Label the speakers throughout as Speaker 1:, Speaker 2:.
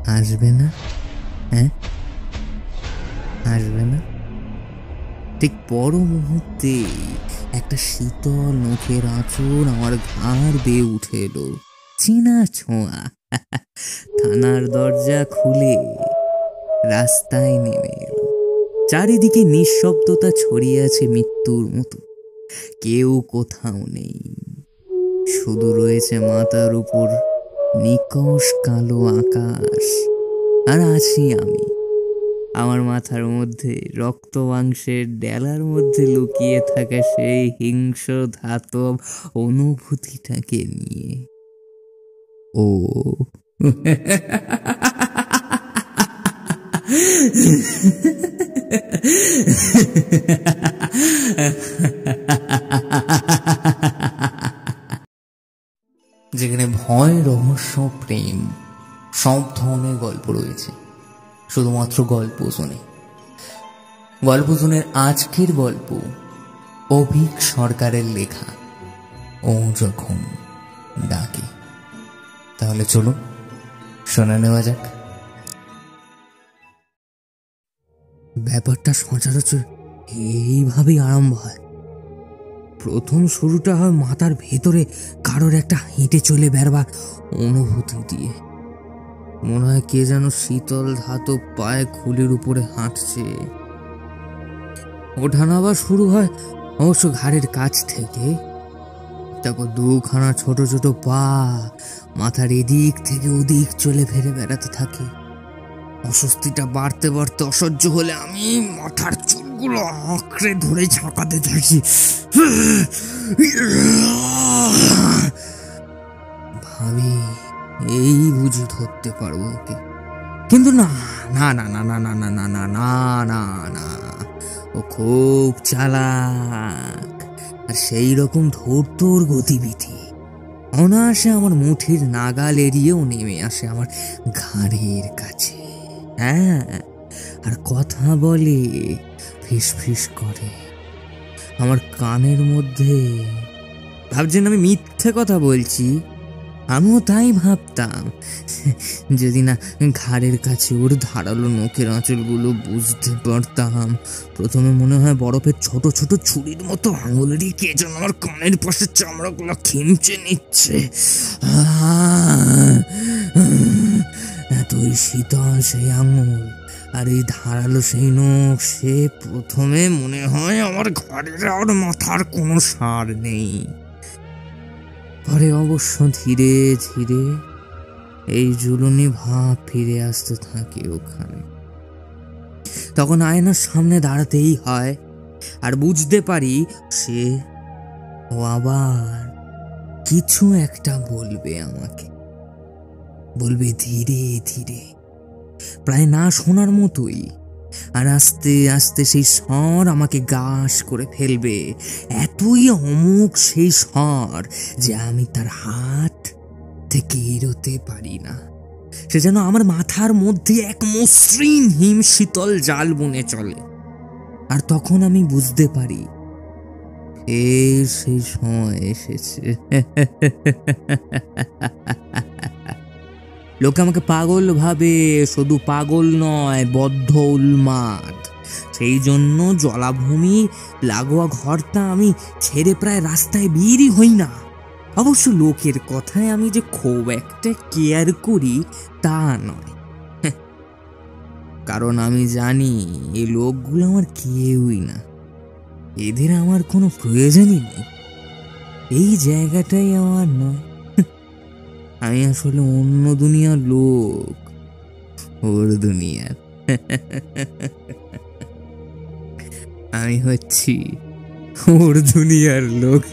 Speaker 1: হাসবে না? হ্যাঁ, হাসবে না? ঠিক পর মুহূর্তে একটা শীতল নখের আঁচড় আমার ঘাড় বেয়ে উঠে এলো। চেনা ছোঁয়া। থানার দরজা খুলে রাস্তায় নেমে এলো। চারিদিকে নিঃশব্দতা ছড়িয়ে আছে মৃত্যুর মতো। কেউ কোথাও নেই, শুধু রয়েছে মাথার উপর নিকষ কালো আকাশ। আর আছি আমি, আমার মাথার মধ্যে রক্ত মাংসের ডেলার মধ্যে লুকিয়ে থাকা সেই হিংস্র ধাতব অনুভূতিটাকে নিয়ে। ও যেখানে ভয়, রহস্য, প্রেম সব ধরনের গল্প রয়েছে, শুধুমাত্র গল্প শুনে। গল্প শুনের আজকের গল্প অভিক সরকারের লেখা ও যখন ডাকে। তাহলে চলো শোনা নেওয়া যাক। ব্যাপারটা সচরাচর এইভাবেই আরম্ভ হয়। প্রথম শুরুটা হয় মাথার ভেতরে কারোর একটা হেঁটে চলে বেরবার অনুভূতি দিয়ে। মনে হয় কে যেন শীতল ধাতব পায়ে খুলির উপরে হাঁটছে। ওঠানো আবার শুরু হয় অবশ্য ঘাড়ের কাছ থেকে। তারপর দুখানা ছোট ছোট পা মাথার এদিক থেকে ওদিক চলে ফেরে বেড়াতে থাকে। অস্বস্তিটা বাড়তে বাড়তে অসহ্য হলে আমি মাথার চুলগুলো আঁকড়ে ধরে ঝাঁকাতে থাকি। ভাবি এই বুঝি ধরতে পারবো ওকে, কিন্তু না না না না না না না না না না না না, ও খুব চালাক। আর সেই রকম ধূর্তর গতিবিধি। অনায়াসে আমার মুঠির নাগাল এড়িয়েও নেমে আসে আমার ঘাড়ের কাছে। হ্যাঁ, আর কথা বলে, ফিস ফিস করে আমার কানের মধ্যে। ভাবছেন আমি মিথ্যে কথা বলছি? আমিও তাই ভাবতাম, যদি না ঘাড়ের কাছে ওর ধারালো নখের আঁচলগুলো বুঝতে পারতাম। প্রথমে মনে হয় বরফের ছোট ছোট ছুরির মতো আঙুল দিয়ে কে যেন আমার কানের পাশে চামড়াগুলো খিমচে নিচ্ছে। এতই শীতল সেই আঙুল আর এই ধারালো সেই নখ, সে প্রথমে মনে হয় আমার ঘাড়ের আর মাথার কোনো সার নেই। পরে অবশ্য ধীরে ধীরে এই জুলুনি ভাব ফিরে আসতে থাকে ওখানে। তখন আয়নার সামনে দাঁড়াতেই হয় আর বুঝতে পারি সে ও আবার কিছু একটা বলবে আমাকে। বলবে ধীরে ধীরে, প্রায় না শোনার মতোই। আর আস্তে আস্তে সেই স্বর আমাকে গাস করে ফেলবে। এতই অমুক সেই স্বর যে আমি তার হাত থেকে এড়োতে পারি না। সে যেন আমার মাথার মধ্যে এক মসৃণ হিম শীতল জাল বুনে চলে। আর তখন আমি বুঝতে পারি সেই সময় এসেছে। লোকে আমাকে পাগল ভাবে, শুধু পাগল নয়, বদ্ধ উন্মাদ। সেই জন্য জলাভূমি লাগোয়া ঘরটা আমি ছেড়ে প্রায় রাস্তায় বেরই হই না। অবশ্য লোকের কথায় আমি যে খুব একটা কেয়ার করি তা নয়, কারণ আমি জানি এই লোকগুলো আমার কেউই না। এদের আমার কোনো প্রয়োজনই নেই। এই জায়গাটাই আমার নয়। আমি আসলে অন্য দুনিয়ার লোক, ওর দুনিয়ার। আমি হচ্ছি ওর দুনিয়ার লোক।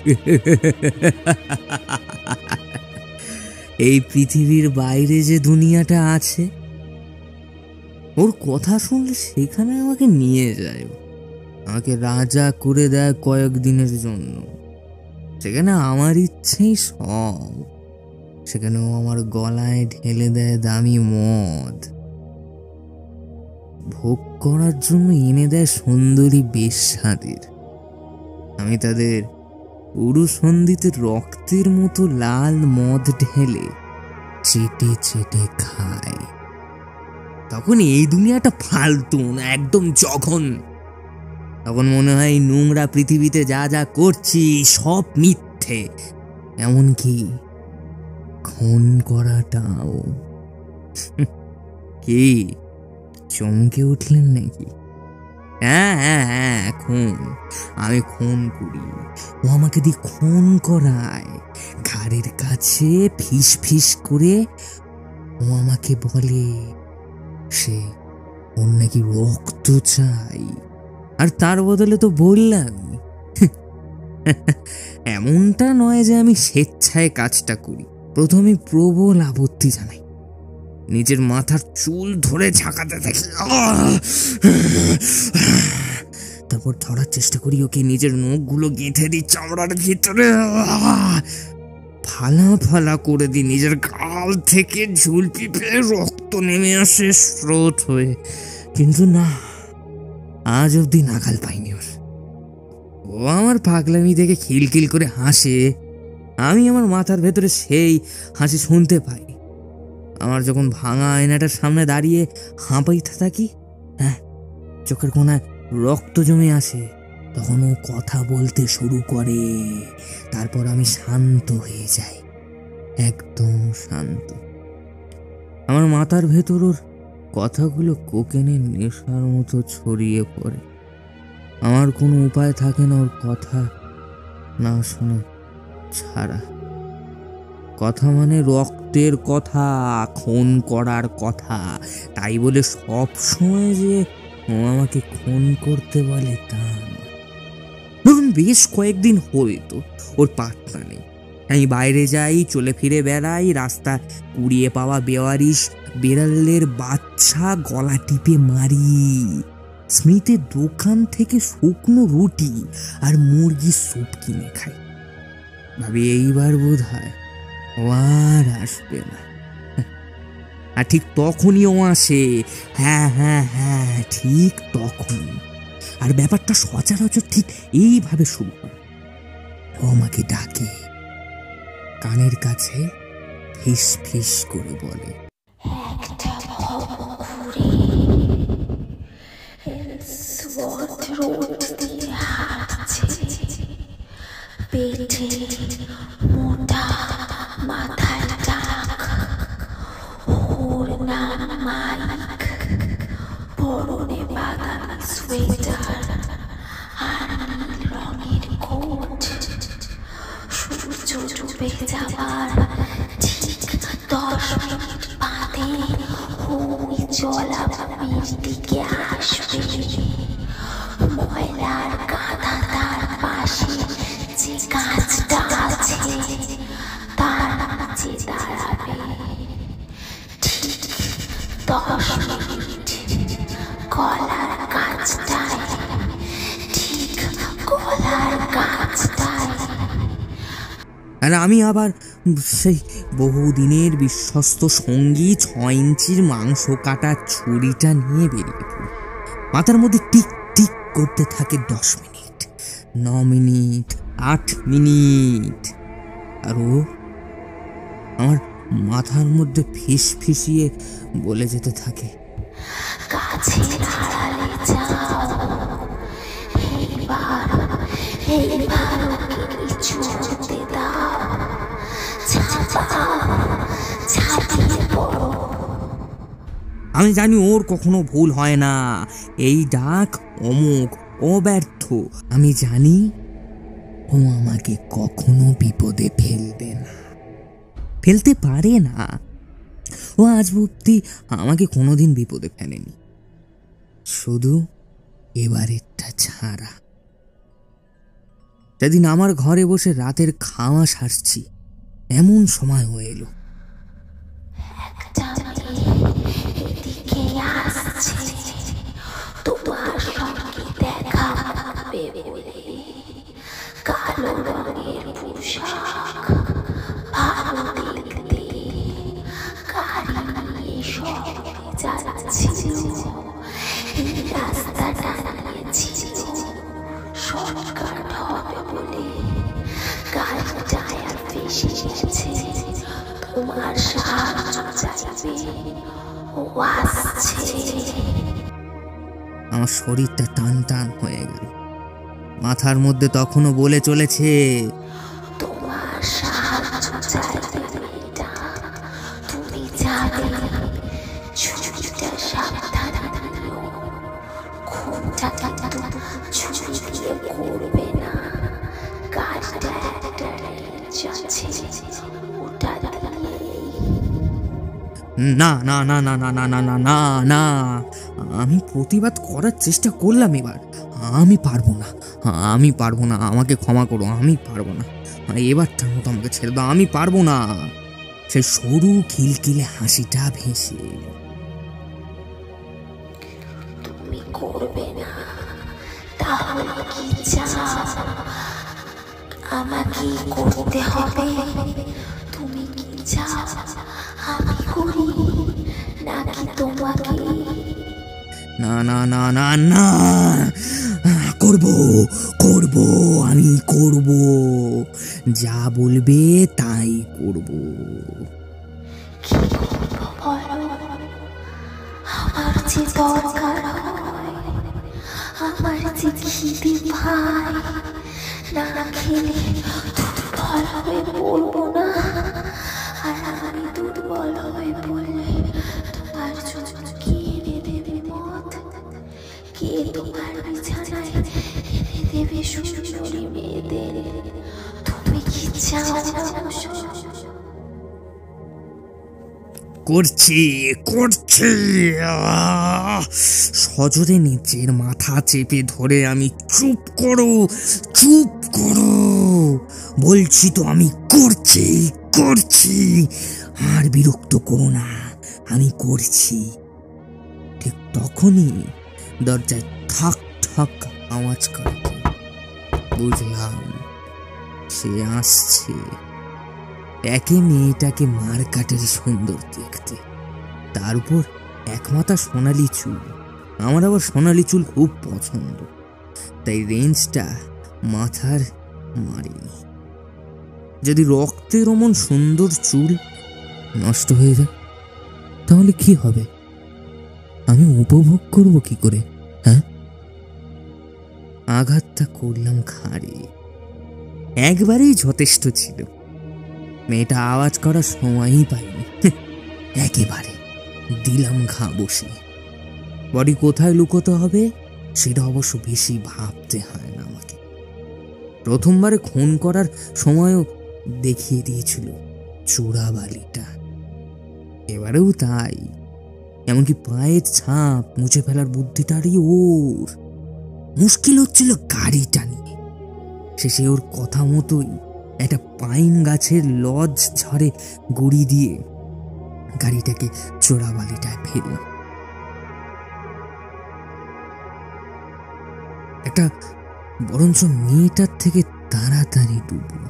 Speaker 1: এই পৃথিবীর বাইরে যে দুনিয়াটা আছে, ওর কথা শুনলে সেখানে আমাকে নিয়ে যায়। আমাকে রাজা করে দেয় কয়েকদিনের জন্য। সেখানে আমার ইচ্ছেই সব। সেখানেও আমার গলায় ঢেলে দেয় দামি মদ। ভোগ করার জন্য এনে দেয় সুন্দরী বেশ্যাদের। আমি তাদের পুরুষন্দিতে রক্তের মতো লাল মদ ঢেলে চেটে চেটে খাই। তখন এই দুনিয়াটা ফালতু না, একদম জঘন্য। তখন মনে হয় এই নোংরা পৃথিবীতে যা যা করছি সব মিথ্যে, এমনকি খুন করাটাও। কি চমকে উঠলেন নাকি? হ্যাঁ হ্যাঁ হ্যাঁ, খুন। আমি খুন করি, ও আমাকে দিয়ে খুন করায়। ঘাড়ের কাছে ফিস ফিস করে ও আমাকে বলে সে ওর নাকি রক্ত চাই, আর তার বদলে তো বললাম। এমনটা নয় যে আমি স্বেচ্ছায় কাজটা করি। প্রথমে প্রবল আপত্তি জানাই, নিজের মাথার চুল ধরে ঝাঁকাতে থাকি। তারপর ধরার চেষ্টা করি ওকে, নিজের নখগুলো গেঁথে দিই চামড়ার ভিতরে, ফালা ফালা করে দিই নিজের গাল থেকে, ঝুল পিপে রক্ত নেমে আসে স্রোত হয়ে। কিন্তু না, আজ অব্দি নাগাল পাইনি ওর। ও আমার পাগলামি দেখে খিলখিল করে হাসে, আমি আমার মাথার ভেতরে সেই হাসি শুনতে পাই। আমার যখন ভাঙা আয়নাটার সামনে দাঁড়িয়ে হাঁপাইতে থাকি, হ্যাঁ, চোখের কোণায় রক্ত জমে আসে, তখন ও কথা বলতে শুরু করে। তারপর আমি শান্ত হয়ে যাই, একদম শান্ত। আমার মাথার ভেতর ওর কথাগুলো কোকেনের নেশার মতো ছড়িয়ে পড়ে। আমার কোনো উপায় থাকে না ওর কথা না শোনা ছাড়া। কথা মানে রক্তের কথা, খুন করার কথা। তাই বলে সব সময় যে ও আমাকে খুন করতে বলে তা না। ধরুন বেশ কয়েকদিন হয়তো ওর পাত্তা নেই, আমি বাইরে যাই, চলে ফিরে বেড়াই, রাস্তা কুড়িয়ে পাওয়া বেওয়ারিশ বেড়ালের বাচ্চা গলা টিপে মারি, স্মিথের দোকান থেকে শুকনো রুটি আর মুরগির স্যুপ কিনে খাই। ভাবি এইবার বোধ হয় ও আর আসবে না। আর ঠিক তখনই ও আসে। হ্যাঁ হ্যাঁ হ্যাঁ, ঠিক তখন। আর ব্যাপারটা সচরাচর ঠিক এইভাবে শুরু করে। ও আমাকে ডাকে, কানের কাছে ফিস ফিস করে বলে,
Speaker 2: একটা ভবঘুরে স্বর্গ রোদ দিয়ে হাঁটছে, পেটে মোটা, মাথায় টাক, ওর নাম মাইক, পরনে বাদামি সোয়েটার আর নীল রঙের কোট। সূর্য ডুবে যাবার ঠিক 10 মিনিট বাদে ওই জলাভূমির দিকে আসবে। ময়লার গাদা তার পাশে যে গাছটা আছে তার নিচে দাঁড়াবে। ঠিক 10 মিনিট কলার গাছটায়, ঠিক কলার গাছটায়।
Speaker 1: আর আমি আবার সেই বহুদিনের বিশ্বস্ত সঙ্গী 6 ইঞ্চির মাংস কাটার ছুরিটা নিয়ে বেরিয়ে পড়ি। মাথার মধ্যে টিক টিক করতে থাকে 10 মিনিট, 9 মিনিট, 8 মিনিট। আর ও আমার মাথার মধ্যে ফিস ফিসিয়ে বলে যেতে থাকে,
Speaker 2: গাছের আড়ালে যাও, এইবার ওকে কিছু হতে দাও, ঝাঁপিয়ে পড়ো।
Speaker 1: আমি জানি ওর কখনো ভুল হয় না, এই ডাক অমুক, অব্যর্থ। আমি জানি ও আমাকে কখনো বিপদে ফেলবে না, ফেলতে পারে না। ও আজ অব্দি আমাকে কোনোদিন বিপদে ফেলেনি, শুধু এবারেরটা ছাড়া। সেদিন আমার ঘরে বসে রাতের খাওয়া সারছি, এমন সময় হয়ে এলো।
Speaker 2: একটা মেয়ে এদিকে আসছে, তোমার সঙ্গে দেখা হবে বলে। কালো রঙের পোশাক, ভালো দেখতে, গাড়ি নিয়ে শহরে যাচ্ছিল। এই রাস্তাটা নিয়েছিল শর্টকাট হবে বলে। গাড়ির টায়ার ফেসে গেছে, তোমার সাহায্য চাইবে। ও আসছে।
Speaker 1: আমার শরীরটা টান টান হয়ে গেল। মাথার মধ্যে তখনও বলে চলেছে,
Speaker 2: তোমার সাহায্য চাইবে মেয়েটা, তুমি যাবে, ছুরিটা সাবধানে নিও, খুনটা কিন্তু ছুরি দিয়ে করবে না, গাড়িটা একটা রেঞ্জ আছে, ওটা দিয়ে।
Speaker 1: না না না না না না না না না না, আমি প্রতিবাদ করার চেষ্টা করলাম। এবার আমি পারবো না, আমি পারবো না, আমাকে ক্ষমা করো, আমি পারবো না, এবারটার মতো আমাকে ছেড়ে দাও, আমি পারবো না। সে সরু খিলখিলে হাসিটা ভেসে এলো।
Speaker 2: তুমি করবে না, তাহলে কি চাও আমাকে করতে হবে? তুমি কি চাও আমি করি নাকি তোমাকে?
Speaker 1: না না না না না, করবো করবো, আমি করবো, যা বলবে তাই করবো।
Speaker 2: কি করবো বলো? আমার যে দরকার হয়, আমার যে খিদে ভাই, না খেলে দুর্বল হয়ে পড়বো না? আর আমি দুর্বল হয়ে পড়লে তোমার জন্য কে এনে দেবে মদ? কে তোমার বিছানায় এনে দেবে সুন্দরী মেয়েদের? তুমি কি চাও না?
Speaker 1: করছি করছি, সজোরে নিচের মাথা চেপে ধরে আমি, চুপ করো চুপ করো বলছি তো, আমি করছি করছি, আর বিরক্ত করো না, আমি করছি। ঠিক তখনই দরজায় ঠক ঠক আওয়াজ করে। বুঝলাম সে আসছে। একে মেয়েটাকে মার কাটের সুন্দর দেখতে, তার উপর এক মাথা সোনালি চুল। আমার আবার সোনালি চুল খুব পছন্দ, তাই রেঞ্জটা মাথার মারিনি। যদি রক্তের অমন সুন্দর চুল নষ্ট হয়ে যায় তাহলে কি হবে? আমি উপভোগ করব কি করে? হ্যাঁ, আঘাতটা করলাম ঘাড়ে, একবারেই যথেষ্ট ছিল। মেয়েটা আওয়াজ করার সময়ই পাইনি, একেবারে দিলাম ঘা বসে। বডি কোথায় লুকোতে হবে সেটা অবশ্য বেশি ভাবতে হয় না আমাকে। প্রথমবারে খুন করার সময়ও দেখিয়ে দিয়েছিল চোরাবালিটা, এবারেও তাই। এমনকি পায়ের ছাপ মুছে ফেলার বুদ্ধিটারই ওর। মুশকিল হচ্ছিল গাড়িটা নিয়ে। শেষে ওর কথা মতোই একটা পাইন গাছের লজ ঝড়ে গুড়ি দিয়ে গাড়িটাকে চোরাবালিটায় ফেললাম। একটা বরঞ্চ মেয়েটার থেকে তাড়াতাড়ি ডুবলো।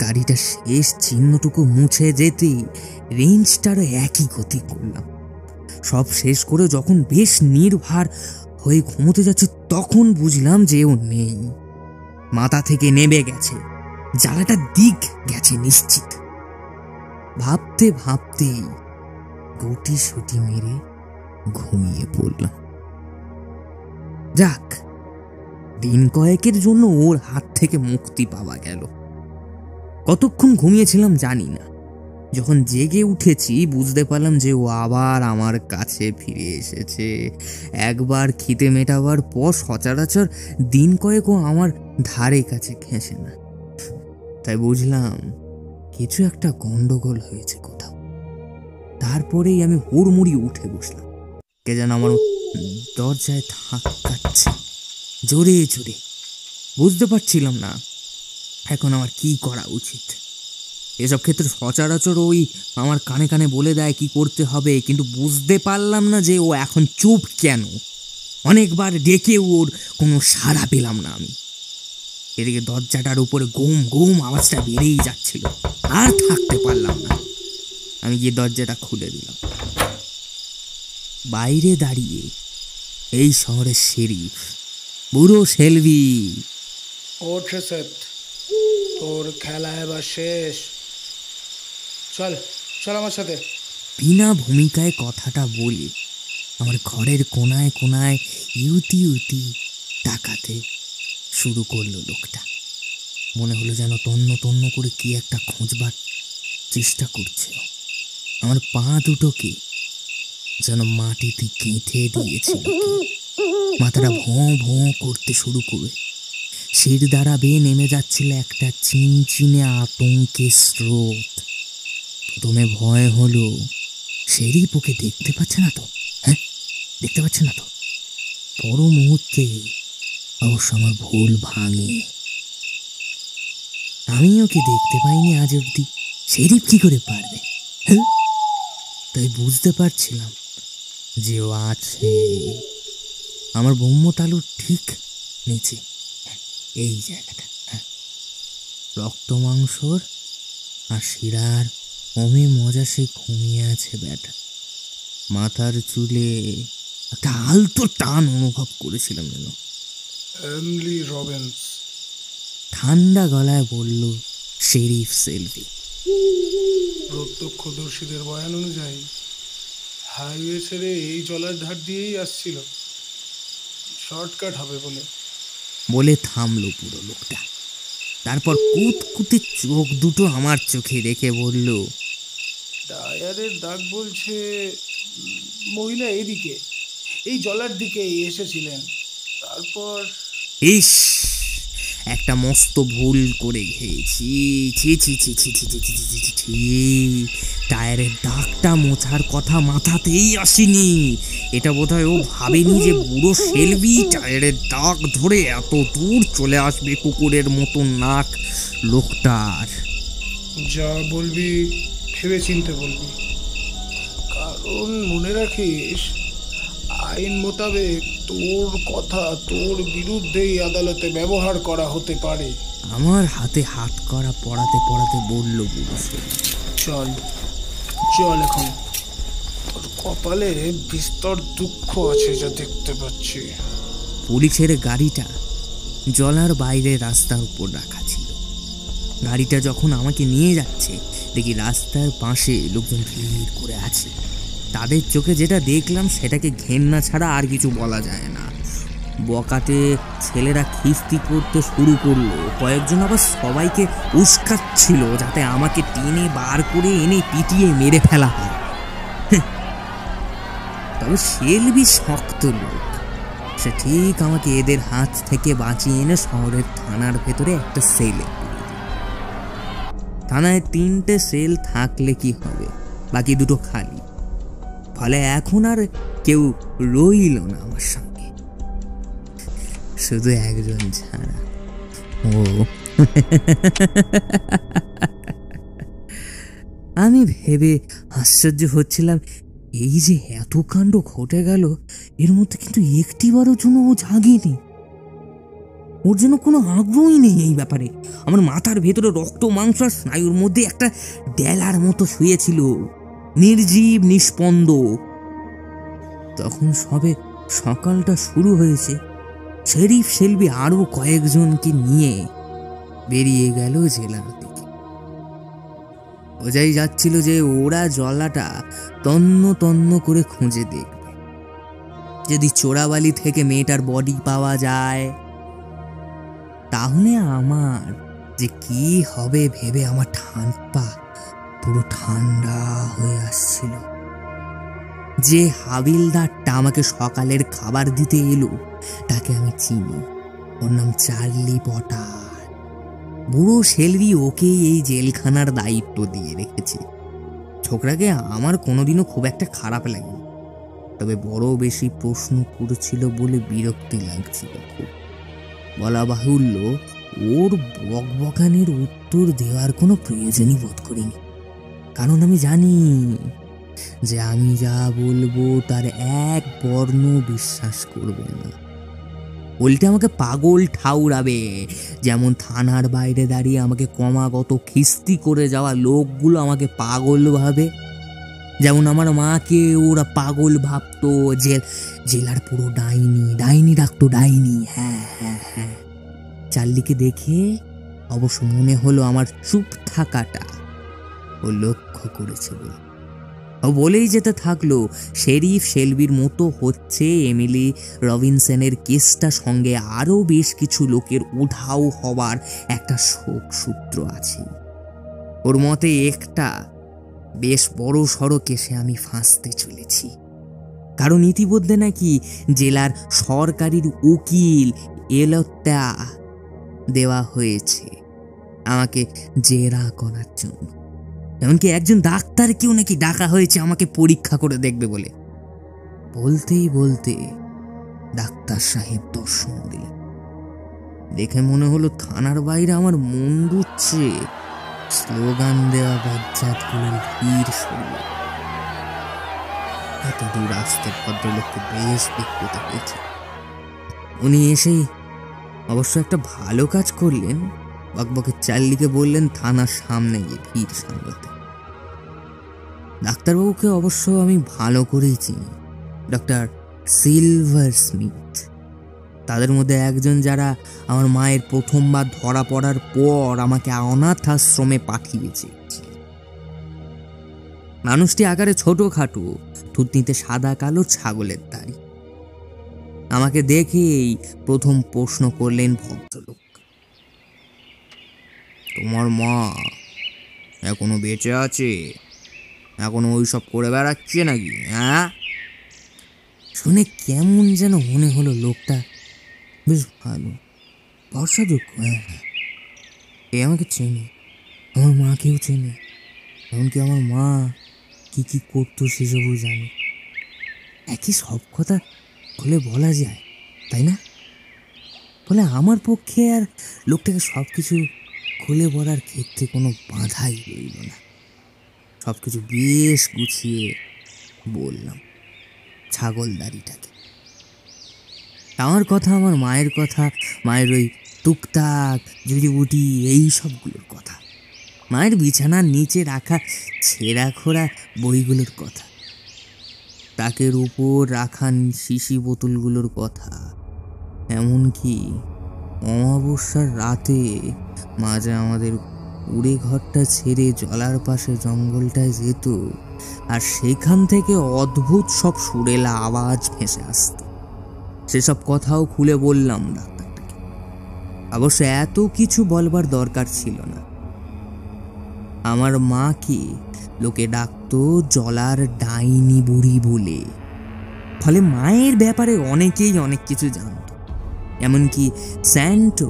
Speaker 1: গাড়িটা শেষ চিহ্নটুকু মুছে যেতেই রেঞ্জটারও একই গতি করলাম। সব শেষ করে যখন বেশ নির্ভার হয়ে ঘুমোতে যাচ্ছে তখন বুঝলাম যে ও নেই। মাথা থেকে নেমে গেছে, জ্বালাটার দিক গেছে নিশ্চিত। ভাবতে ভাবতেই গুটি সুটি মেরে ঘুমিয়ে পড়লাম। যাক, দিন কয়েকের জন্য ওর হাত থেকে মুক্তি পাওয়া গেল। কতক্ষণ ঘুমিয়েছিলাম জানি না। যখন জেগে উঠেছি বুঝতে পারলাম যে ও আবার আমার কাছে ফিরে এসেছে। একবার খিদে মেটাবার পর সচরাচর দিন কয়েক ও আমার ধারে কাছে ঘেঁষে না। তাই বুঝলাম কিছু একটা গন্ডগোল হয়েছে কোথাও। তারপরেই আমি হুড়মুড়ি উঠে বসলাম। কে যেন আমার দরজায় ধাক্কাচ্ছে জোরে জোরে। বুঝতে পারছিলাম না এখন আমার কি করা উচিত। এসব ক্ষেত্রে সচরাচর ওই আমার কানে কানে বলে দেয় কি করতে হবে, কিন্তু বুঝতে পারলাম না যে ও এখন চুপ কেন। অনেকবার ডেকে ওর কোনো সাড়া পেলাম না আমি। এদিকে দরজাটার উপরে গুম গুম আওয়াজটা বেড়েই যাচ্ছিল, আর থাকতে পারলাম না। আমি গিয়ে দরজাটা খুলে দিলাম। বাইরে দাঁড়িয়ে এই শহরের শেরিফ বুড়ো সেলভি।
Speaker 3: ওঠ সেট, তোর খেলা এবার শেষ। চল চল আমার সাথে।
Speaker 1: বিনা ভূমিকায় কথাটা বলে আমার ঘরের কোনায় কোনায় ইউতি ইউতি তাকাতে শুরু করলো লোকটা। মনে হলো যেন তন্ন তন্ন করে কি একটা খোঁজবার চেষ্টা করছে। আমার পা দুটোকে যেন মাটিতে গেঁথে দিয়েছিল। মাথাটা ভোঁ ভোঁ করতে শুরু করে শির দ্বারা বেয়ে নেমে যাচ্ছিল একটা চিনচিনে আতঙ্কের স্রোত। প্রথমে ভয় হলো, শেরিফ ওকে দেখতে পাচ্ছে না তো? হ্যাঁ, দেখতে পাচ্ছে না তো? পর মুহূর্তে অবশ্য আমার ভুল ভাঙে। আমি ওকে দেখতে পাইনি আজ অব্দি, শেরিফ কি করে পারবে? হ্যাঁ, তাই বুঝতে পারছিলাম যে ও আছে আমার ব্রহ্মতালুর ঠিক নিচে, এই জায়গাটা। হ্যাঁ, রক্ত মাংসর আর শিরার অমি মজা সে ঘুমিয়ে আছে ব্যাটা। মাথার চুলে একটা আলতো টান অনুভব করেছিলাম যেন।
Speaker 3: এমলি রবিন্স,
Speaker 1: ঠান্ডা গলায় বলল শেরিফ সেলভি।
Speaker 3: প্রত্যক্ষদর্শীদের বয়ান অনুযায়ী হাইওয়ে ছেড়ে এই জলার ধার দিয়েই আসছিল, শর্টকাট হবে
Speaker 1: বলে থামলো পুরো লোকটা। তারপর কুতকুতে চোখ দুটো আমার চোখে রেখে বলল,
Speaker 3: টায়ারের দাগ বলছে মহিলা এদিকে এই জলার দিকে এসেছিলেন। তারপর
Speaker 1: ইস, একটা মস্ত ভুল করে খেয়েছি। ছি ছি ছি ছি ছি ছি ছি ছি ছি ছি। টায়ারের দাগটা মোছার কথা মাথাতেই আসেনি। এটা বোধহয় ও ভাবেনি যে বুড়ো সেলভি টায়ারের দাগ ধরে এত দূর চলে আসবে কুকুরের মতো নাক লোকটার।
Speaker 3: যা বলবি ভেবে চিনতে বলবি, কারণ মনে রাখিস আইন মোতাবেক তোর কথা তোর বিরুদ্ধেই আদালতে ব্যবহার করা হতে পারে।
Speaker 1: আমার হাতে হাত করা পড়াতে পড়াতে বলল বুড়ো সেলভি,
Speaker 3: চল চল, এখন তোর কপালে বিস্তর দুঃখ আছে যা দেখতে পাচ্ছি।
Speaker 1: পুলিশের গাড়িটা জলার বাইরে রাস্তার উপর রাখা ছিল। গাড়িটা যখন আমাকে নিয়ে যাচ্ছে দেখি রাস্তার পাশে লোকজন ভিড় করে আছে। তাদের চোখে যেটা দেখলাম সেটাকে ঘেন্না ছাড়া আর কিছু বলা যায় না। বকাতে ছেলেরা খিস্তি করতে শুরু করলো, কয়েকজন আবার সবাইকে উস্কাচ্ছিল যাতে আমাকে টেনে বার করে এনে পিটিয়ে মেরে ফেলা হয়। তবে সেলভি শক্ত লোক, সে ঠিক আমাকে এদের হাত থেকে বাঁচিয়ে এনে শহরের থানার ভেতরে একটা সেলে পুরে দিল। থানায় 3টে সেল থাকলে কি হবে, বাকি 2টো খালি। ফলে এখন আর কেউ রইল না আমার সঙ্গে, শুধু একজন ছাড়া, ও। আমি ভেবে আশ্চর্য হচ্ছিলাম, এই যে এত কাণ্ড ঘটে গেল এর মধ্যে কিন্তু একটিবারও জন্য ও জাগেনি। ওর জন্য কোনো আগ্রহই নেই এই ব্যাপারে। আমার মাথার ভেতরে রক্ত মাংস আর স্নায়ুর মধ্যে একটা ডেলার মতো শুয়েছিল, নির্জীব নিস্পন্দ। তখন সবে সকালটা শুরু হয়েছে, শেরিফ সেলভি আরো কয়েকজনকে নিয়ে বেরিয়ে গেল জেলার দিকে। বোঝাই যাচ্ছিল যে ওরা জলাটা তন্ন তন্ন করে খুঁজে দেখবে। যদি চোরাবালি থেকে মেয়েটার বডি পাওয়া যায় তাহলে আমার যে কি হবে ভেবে আমার ঠান্ডা পুরো ঠান্ডা হয়ে আসছিল। যে হাবিলদারটা আমাকে সকালের খাবার দিতে এলো তাকে আমি চিনি, ওর নাম চার্লি পটার। বুড়ো সেলভি ওকে এই জেলখানার দায়িত্ব দিয়ে রেখেছে। ছোকরাকে আমার কোনোদিনও খুব একটা খারাপ লাগে, তবে বড় বেশি প্রশ্ন করছিল বলে বিরক্তি লাগছিল খুব। বলা বাহুল্য, ওর বকবকানির উত্তর দেওয়ার কোনো প্রয়োজনই বোধ করিনি, কারণ আমি জানি যে আমি যা বলবো তার এক বর্ণ বিশ্বাস করবে না, উল্টে আমাকে পাগল ঠাউরাবে। যেমন থানার বাইরে দাঁড়িয়ে আমাকে ক্রমাগত খিস্তি করে যাওয়া লোকগুলো আমাকে পাগল ভাবে, যেমন আমার মাকে ওরা পাগল ভাবতো, জেলার পুরো ডাইনি ডাইনি ডাকতো, ডাইনি। হ্যাঁ হ্যাঁ হ্যাঁ, চার্লিকে দেখে অবশ্য মনে হলো আমার চুপ থাকাটা ও লক্ষ্য করেছে বলে। ও বলেই যেতে থাকলো শেরিফ শেলবির মতো হচ্ছে এমিলি রবিনসনের কেসটা সঙ্গে আরো বেশ কিছু লোকের উধাও হওয়ার একটা শোক সূত্র আছে। ওর মতে একটা বেশ বড় সড়ো কেসে আমি ফাঁসতে চলেছি, কারণ ইতিমধ্যে নাকি জেলার সরকারির উকিল এলতা দেওয়া হয়েছে আমাকে জেরা করার জন্য। এমনকি একজন ডাক্তারকেও নাকি ডাকা হয়েছে আমাকে পরীক্ষা করে দেখবে বলে। বলতেই বলতে ডাক্তার সাহেব দর্শন দিলেন। দেখে মনে হলো থানার বাইরে আমার মুন্ডুচ্ছে স্লোগান দেওয়া বজ্জাতগুলোর ভিড় শুরু। এত দূর আসতে ভদ্রলোককে বেশ বিক্ষত হয়েছে। উনি এসেই অবশ্য একটা ভালো কাজ করলেন, বকবকে চাল্লিকে বললেন থানার সামনে গিয়ে ভিড় সামলাতে। ডাক্তারবাবুকে অবশ্য আমি ভালো করেই চিনি, ডক্টর সিলভার স্মিথ। তাদের মধ্যে একজন যারা আমার মায়ের প্রথমবার ধরা পড়ার পর আমাকে অনাথ আশ্রমে পাঠিয়েছে। মানুষটি আকারে ছোটখাটো, থুতনিতে সাদা কালো ছাগলের দাড়ি। আমাকে দেখেই প্রথম প্রশ্ন করলেন ভদ্রলোক, তোমার মা এখনো বেঁচে আছে? এখনো ওইসব করে বেড়াচ্ছে নাকি? হ্যাঁ? শুনে কেমন যেন মনে হলো লোকটা বেশ ভালো, ভরসাযোগ্য। এ আমাকে চেনে, আমার মাকেও চেনে, এমনকি আমার মা কি কি করতো সেসবও জানে। একই সব কথা খুলে বলা যায়, তাই না? বলে আমার পক্ষে আর লোকটাকে সব কিছু খুলে বলার ক্ষেত্রে কোনো বাধাই রইল না। সব কিছু বেশ গুছিয়ে বললাম ছাগলদারিটাকে। আমার কথা, আমার মায়ের কথা, মায়ের ওই টুকটাক জুড়িবুটি এই সবগুলোর কথা, মায়ের বিছানার নিচে রাখা ছেঁড়া খোড়া বইগুলোর কথা, তাকের উপর রাখা শিশি বোতলগুলোর কথা, এমনকি অমাবস্যার রাতে মাঝে আমাদের কুড়ে ঘরটা ছেড়ে জলার পাশে জঙ্গলটায় যেত আর সেখান থেকে অদ্ভুত সব সুরেলা আওয়াজ ভেসে আসত, সেসব কথাও খুলে বললাম ডাক্তারটাকে। অবশ্য এত কিছু বলবার দরকার ছিল না। আমার মাকে লোকে ডাকতো জলার ডাইনি বুড়ি বলে, ফলে মায়ের ব্যাপারে অনেকেই অনেক কিছু জানত। এমনকি স্যান্টো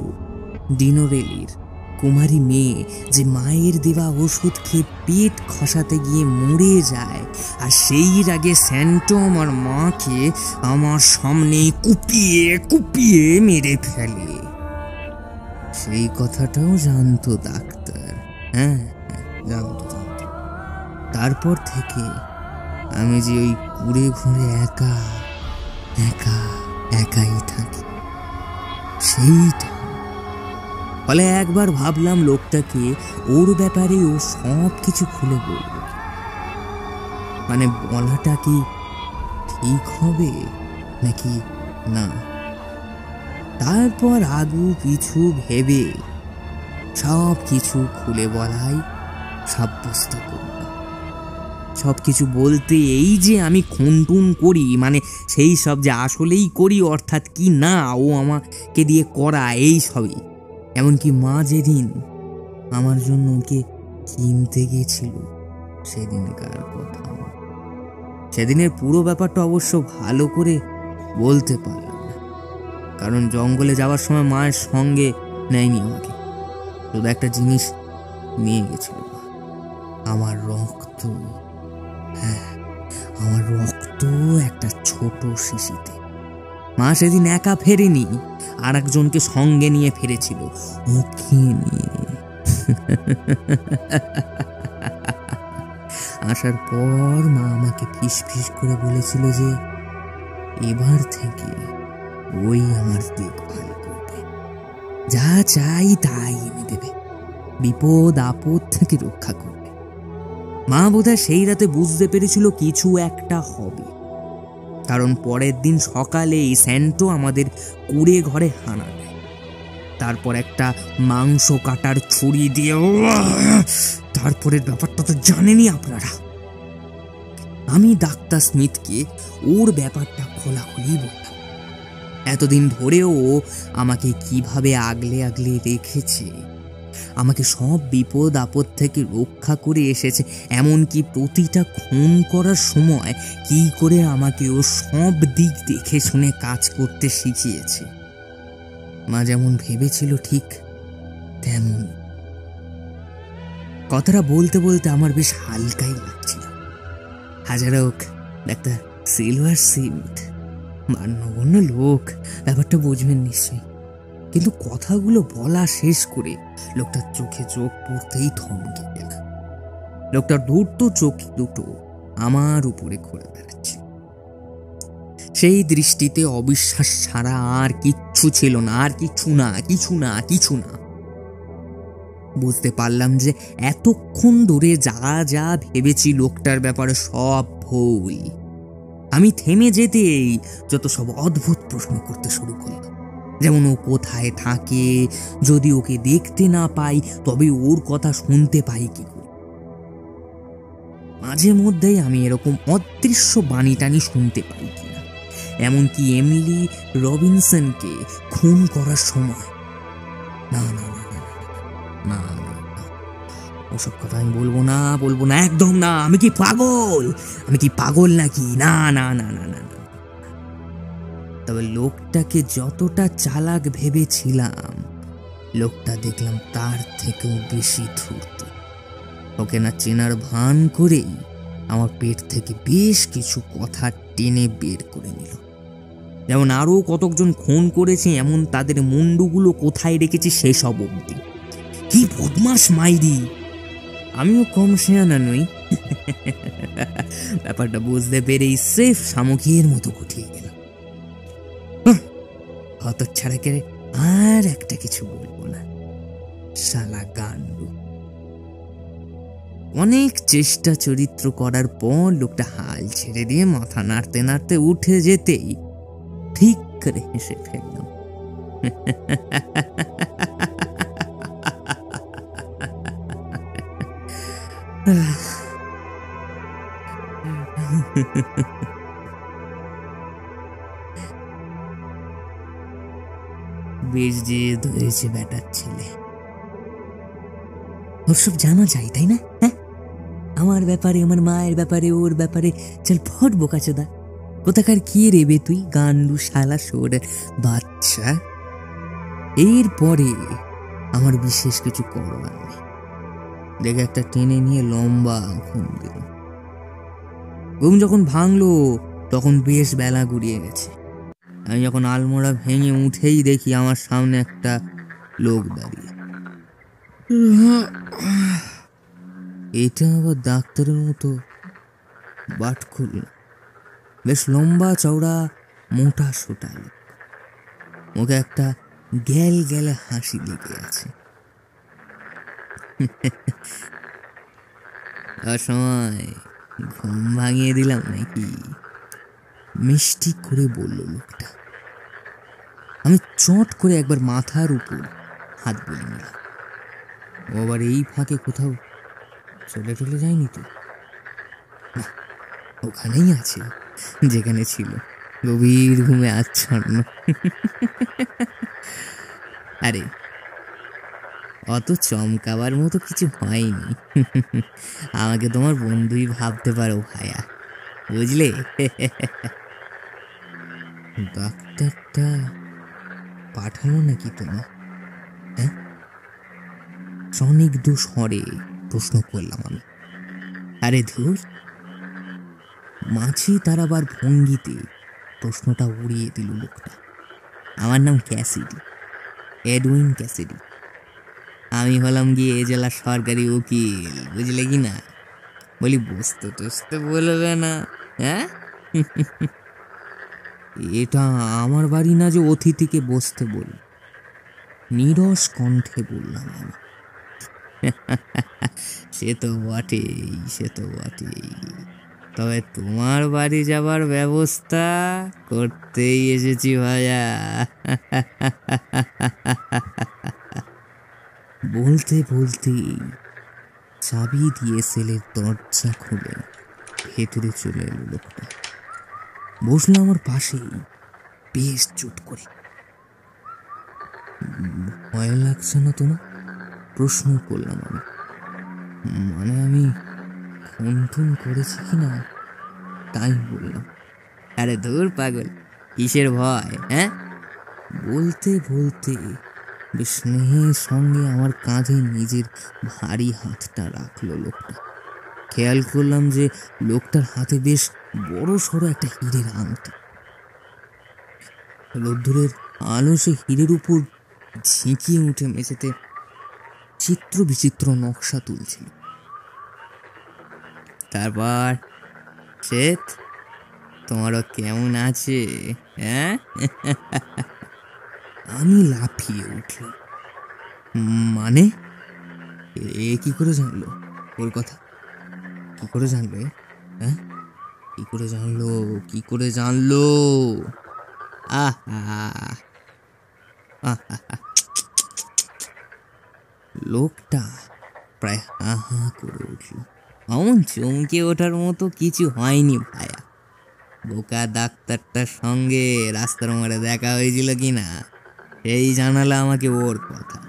Speaker 1: ডিনোরেলির কুমারী মেয়ে যে মায়ের দেওয়া ওষুধ খেয়ে পেট খসাতে গিয়ে মরে যায়, আর সেই আগে স্যান্টো আমার মাকে আমার সামনে কুপিয়ে কুপিয়ে মেরে ফেলে, সেই কথাটাও জানতো ডাক্তার। হ্যাঁ, জানতো। তারপর থেকে আমি যে ওই কুড়ে ঘরে একা একা একাই থাকি, সেইটা। ফলে একবার ভাবলাম লোকটাকে ওর ব্যাপারে ও সব কিছু খুলে বলব, মানে বলাটা কি ঠিক হবে নাকি না। তারপর আগু পিছু ভেবে সব কিছু খুলে বলাই সাব্যস্ত করব। সব কিছু বলতে এই যে আমি খুনটুন করি, মানে সেই সব যে আসলেই করি, অর্থাৎ কি না ও আমাকে দিয়ে করা, এই সবই। এমনকি মা যেদিন আমার জন্য ওকে কিনতে গেছিল সেদিনকার কথা। সেদিনের পুরো ব্যাপারটা অবশ্য ভালো করে বলতে পারলাম না, কারণ জঙ্গলে যাওয়ার সময় মায়ের সঙ্গে নেয়নি আমাকে, শুধু একটা জিনিস নিয়ে গেছিল, আমার রক্ত। হ্যাঁ, আমার রক্ত একটা ছোট শিশিতে। মা সেদিন একা ফেরেনি, আর একজনকে সঙ্গে নিয়ে ফিরেছিল, ওকে নিয়ে। আসার পর মা আমাকে ফিস ফিস করে বলেছিল যে এবার থেকে ওই আমার দেখভাল করবে, যা চাই তাই এনে দেবে, বিপদ আপদ থেকে রক্ষা করবে। মা বোধহয় সেই রাতে বুঝতে পেরেছিল কিছু একটা হবে, কারণ পরের দিন সকালেই স্যান্টো আমাদের কুড়ে ঘরে হানা দেয়। তারপর একটা মাংস কাটার ছুরি দিয়ে, তারপরের ব্যাপারটা তো জানেনই আপনারা। আমি ডাক্তার স্মিথকে ওর ব্যাপারটা খোলাখুলি বললাম। এতদিন ধরেও আমাকে কিভাবে আগলে আগলে রেখেছে, আমাকে সব বিপদ আপদ থেকে রক্ষা করে এসেছে, এমনকি প্রতিটা খুন করার সময় কি করে আমাকে ও সব দিক দেখে শুনে কাজ করতে শিখিয়েছে। মা যেমন ভেবেছিল ঠিক তেমন। কথাটা বলতে বলতে আমার বেশ হালকাই লাগছিল। হাজার হোক ডাক্তার সিলভার স্মিথ, মান্যগণ্য লোক, ব্যাপারটা বুঝবেন নিশ্চয়ই। কিন্তু কথাগুলো বলা শেষ করে লোকটার চোখে চোখ পড়তেই থমকে গেল। লোকটার ধূর্ত চোখ দুটো আমার উপরে ঘুরে বেড়াচ্ছে। সেই দৃষ্টিতে অবিশ্বাস ছাড়া আর কিচ্ছু ছিল না, আর কিছু না, কিছু না, কিছু না। বুঝতে পারলাম যে এতক্ষণ ধরে যা যা ভেবেছি লোকটার ব্যাপারে সব ভুল। আমি থেমে যেতেই যত সব অদ্ভুত প্রশ্ন করতে শুরু করলাম, যেমন ও কোথায় থাকে, যদি ওকে দেখতে না পাই তবে ওর কথা শুনতে পাই কি করে। মাঝে মধ্যেই আমি এরকম অদৃশ্য বাণী টানি শুনতে পাই কিনা, এমনকি এমিলি রবিনসনকে খুন করার সময়। না না না না না না, ওসব কথা আমি বলবো না, একদম না। আমি কি পাগল নাকি? না না না না না না। তবে লোকটাকে যতটা চালাক ভেবেছিলাম, লোকটা দেখলাম তার থেকেও বেশি ধূর্ত। ওকে না চেনার ভান করেই আমার পেট থেকে বেশ কিছু কথা টেনে বের করে নিল। যেমন আরো কতকজন খুন করেছে, এমন তাদের মুন্ডুগুলো কোথায় রেখেছে সেসব অবধি। কি বদমাস মাইরি! আমিও কম শেয়ানা নই। ব্যাপারটা বুঝতে পেরেই সেফ শামুকের মতো গুটিয়ে গেল। হতচ্ছাড়াকে আর একটা কিছু বলবো না, শালা গান্ডু। অনেক চেষ্টা চরিত্র করার পর লোকটা হাল ছেড়ে দিয়ে মাথা নাড়তে নাড়তে উঠে যেতেই ঠিক করে হেসে ফেললাম। বেশ জেদ হয়েছে বেটার ছেলে। ওর সব জানা যায় তাই না? হ্যাঁ, আমার ব্যাপারে, আমার মায়ের ব্যাপারে, ওর ব্যাপারে। চল ফট বোকাচোদা কোথাকার। কি রেবে তুই গান্ডু শালা সোর বাচ্চা। এরপরে আমার বিশেষ কিছু করবার নেই। দেখে একটা টেনে নিয়ে লম্বা ঘুম দিল। ঘুম যখন ভাঙলো তখন বেশ বেলা গড়িয়ে গেছে। আমি যখন আলমোড়া ভেঙে উঠেই দেখি আমার সামনে একটা লোক দাঁড়িয়ে। এটা আবার ডাক্তারের মতো বাট খুলল। বেশ লম্বা চওড়া মোটা সোটা লোক, মুখে একটা গ্যাল গ্যালে হাসি লেগে আছে। অসময় ঘুম ভাঙিয়ে দিলাম নাকি? মিষ্টি করে বলল লোকটা। আমি চট করে একবার মাথার উপর হাত বলে নিলাম। ও আবার এই ফাঁকে কোথাও চলে টলে যায়নি তো? না, ওখানেই আছে যেখানে ছিল, গভীর ঘুমে আচ্ছন্ন। আরে অত চমকাবার মতো কিছু হয়নি। আমাকে তোমার বন্ধুই ভাবতে পারো ভায়া, বুঝলে? ডাক্তারটা পাঠালো নাকি তোমার? হ্যাঁ, স্বনিগ্ধ স্বরে প্রশ্ন করলাম আমি। আরে ধুর, মাছি তারাবার ভঙ্গিতে প্রশ্নটা উড়িয়ে দিল লোকটা। আমার নাম ক্যাসিডি, এডউইন ক্যাসিডি। আমি হলাম গিয়ে এ জেলার সরকারি উকিল, বুঝলে কি না? বলি বসতে টসতে বলবে না? হ্যাঁ, এটা আমার বাড়ি না যে অতিথিকে বসতে বল। নীরস কণ্ঠে বললাম আমি। সে তো বটেই। তবে তোমার বাড়ি যাবার ব্যবস্থা করতেই এসেছি ভাইয়া। বলতে বলতে চাবি দিয়ে সেলের দরজা খুলে ভেতরে চলে এলো লোকটা, বসলো আমার পাশেই বেশ চুপ করে। ভয় লাগছে না তোমার? প্রশ্ন করলাম আমি। মানে আমি খুন টুন করেছি কিনা তাই বললাম। আরে ধুর পাগল, কিসের ভয়? হ্যাঁ, বলতে বলতে বেশ স্নেহের সঙ্গে আমার কাঁধে নিজের ভারী হাতটা রাখলো লোকটা। খেয়াল করলাম যে লোকটার হাতে বেশ বড় সড়ো একটা হীরের আংটি। রোদ্দুরের আলো সে হীরের উপর ঝিঁকিয়ে উঠে মেঝেতে চিত্র বিচিত্র নকশা তুলছিল। তারপর শ্বেত, তোমারও কেমন আছে? হ্যাঁ? আমি লাফিয়ে উঠলাম। মানে এ কি করে জানলো ওর কথা? কি করে জানলো? হ্যাঁ, কি করে জানলো? কি করে জানলো? আহা, লোকটা প্রায় হা হা করে উঠল। অমন চমকে ওঠার মতো কিছু হয়নি ভায়া। বোকা ডাক্তারটার সঙ্গে রাস্তার মোড়ে দেখা হয়েছিল কিনা সেই জানালা আমাকে ওর কথা।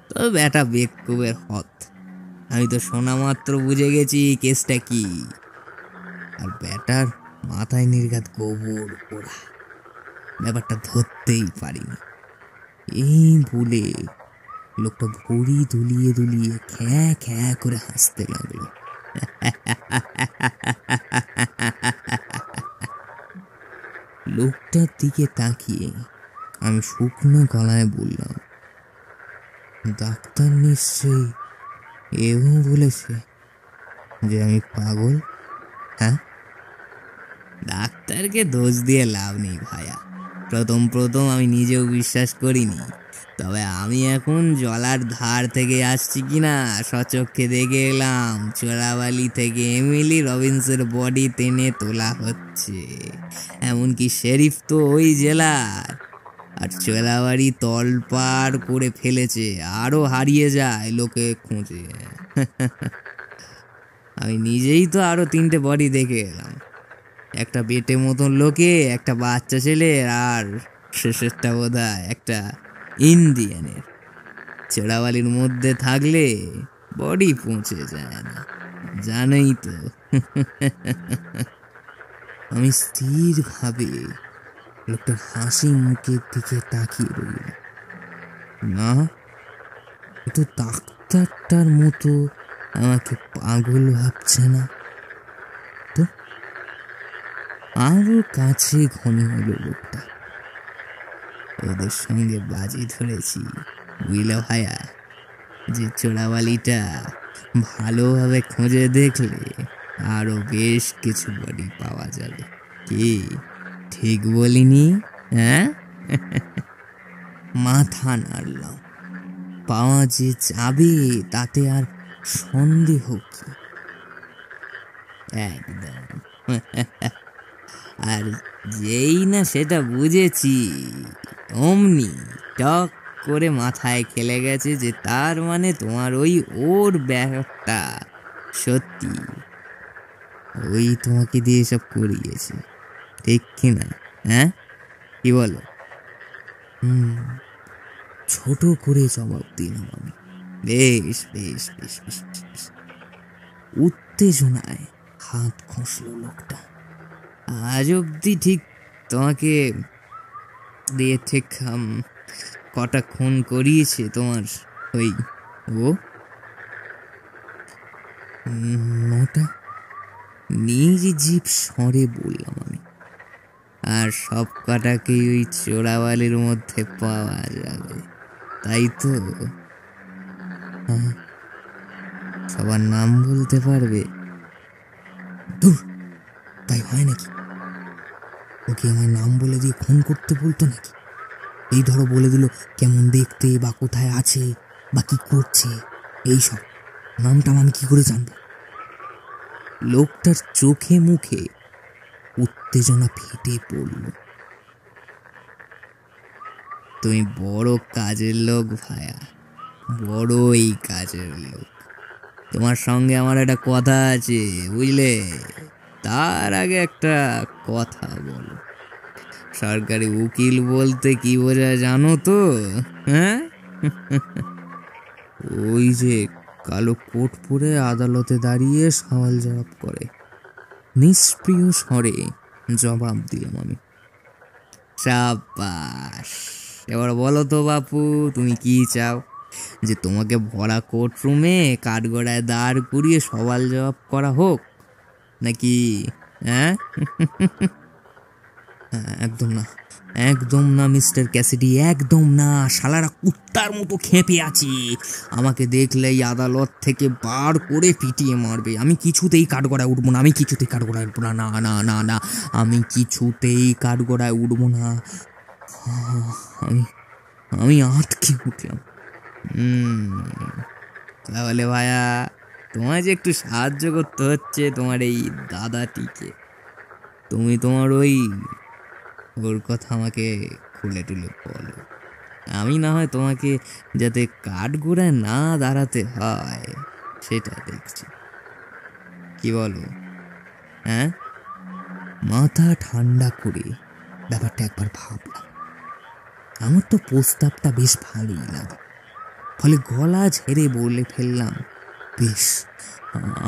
Speaker 1: তো ব্যাটা বেকুবের হত, আমি তো শোনা মাত্র বুঝে গেছি কেসটা কি। আর ব্যাটার মাথায় নির্ঘাত গোবর পোড়া, ব্যাপারটা ধরতেই পারিনি। এই বলে লোকটা ভুঁড়ি দুলিয়ে দুলিয়ে খ্যা খ্যা করে হাসতে লাগলো। লোকটার দিকে তাকিয়ে আমি শুকনো গলায় বললাম, ডাক্তার নিশ্চয়ই এও বলেছে যে আমি পাগল? হ্যাঁ, ডাক্তারকে দোষ দিয়ে লাভ নেই ভাইয়া। প্রথম প্রথম আমি নিজেও বিশ্বাস করিনি, তবে আমি এখন জলার ধার থেকে আসছি কিনা সচক্ষে দেখে এলাম চোরাবালি থেকে এমিলি রবিন্সের বডি টেনে তোলা হচ্ছে। এমনকি শেরিফ তো ওই জেলার। আর চোরাবাড়ি তলপাড় করে ফেলেছে, আরো হারিয়ে যায় লোকে খুঁজে। আমি নিজেই তো আরো 3টে বডি দেখে এলাম, একটা বেটে মতন লোকে, একটা বাচ্চা ছেলে, আর শেষেরটা বোধহয় একটা ইন্ডিয়ানের। চোরাবালির মধ্যে থাকলে বডি পৌঁছে যায় না, জানোই তো। আমি স্থিরভাবে লোকটার হাসি মুখের দিকে তাকিয়ে রইল। না, তো ডাক্তারটার মতো আমাকে পাগল ভাবছে না তো। আরো কাছে ঘনি হলো লোকটা। ওদের সঙ্গে বাজি ধরেছি বুঝলে ভাইয়া, যে চোরাবালিটা ভালোভাবে খুঁজে দেখলে আরো বেশ কিছু বডি পাওয়া যাবে। কি ঠিক বলিনি? হ্যাঁ? মাথা নাড়লাম। পাওয়া যে যাবে তাতে আর সন্দেহ কি? একদম। আর যেই না সেটা বুঝেছি, অমনি টক করে মাথায় খেলে গেছে যে তার মানে তোমার ওর ব্যাপারটা সত্যি। ওই তোমাকে দিয়ে সব করিয়েছে, ঠিক কিনা? হ্যাঁ, কি বলো? ছোট করে জবাব দিলাম আমি। বেশ বেশ বেশ বেশ বেশ। উত্তেজনায় হাত খসলো লোকটা। আজ অব্দি ঠিক তোমাকে দিয়ে ঠিক কটা খুন করিয়েছে তোমার ওই ও? 9টা, নির্জীব স্বরে বললাম আমি। আর সব কটাকেই ওই চোরাবালির মধ্যে পাওয়া যাবে, তাই তো? হ্যাঁ, সবার নাম বলতে পারবে? দূর, তাই হয় নাকি? ওকে আমার নাম বলে দিয়ে খুন করতে বলতো নাকি? এই ধরো বলে দিল কেমন দেখতে, বা কোথায় আছে, বা কি করছে, এইসব। নামটা আমি কি করে জানবো? লোকটার চোখে মুখে উত্তেজনা ফেটে পড়ল। তুমি বড় কাজের লোক ভায়া, বড়ই কাজের লোক। তোমার সঙ্গে আমার একটা কথা আছে বুঝলে। তার আগে একটা কথা বলো, সরকারি উকিল বলতে কি বোঝায় জানো তো? হ্যাঁ, ওই যে কালো কোট পরে আদালতে দাঁড়িয়ে সওয়াল জবাব করে। নিষ্প্রিয় স্বরে জবাব দিলাম আমি। সাবাস, এবার বলো তো বাপু, তুমি কি চাও? যে তোমাকে ভরা কোর্টরুমে কাঠগড়ায় দাঁড় করিয়ে সওয়াল জবাব করা হোক নাকি? হ্যাঁ? একদম না, একদম না মিস্টার ক্যাসিডি, একদম না। শালারা কুত্তার মতো খেপে আছি, আমাকে দেখলেই আদালত থেকে বার করে পিটিয়ে মারবে। আমি কিছুতেই কাঠগড়ায় উঠবো না, আমি কিছুতেই কাঠগড়ায় উঠবো না, না না না না, আমি কিছুতেই কাঠগড়ায় উঠবো না। আমি আমি আটকে উঠলাম। তাহলে ভাইয়া, তোমায় যে একটু সাহায্য করতে হচ্ছে তোমার এই দাদাটিকে, তুমি তোমার ওর কথা আমাকে খুলে টুলে বলো। আমি না হয় তোমাকে যাতে কাঠগোড়ায় না দাঁড়াতে হয় সেটা দেখছি, কি বলো? হ্যাঁ? মাথা ঠান্ডা করে ব্যাপারটা একবার ভাবলাম। আমার তো প্রস্তাবটা বেশ ভালোই লাগে, ফলে গলা ঝেড়ে বলে ফেললাম, বেশ,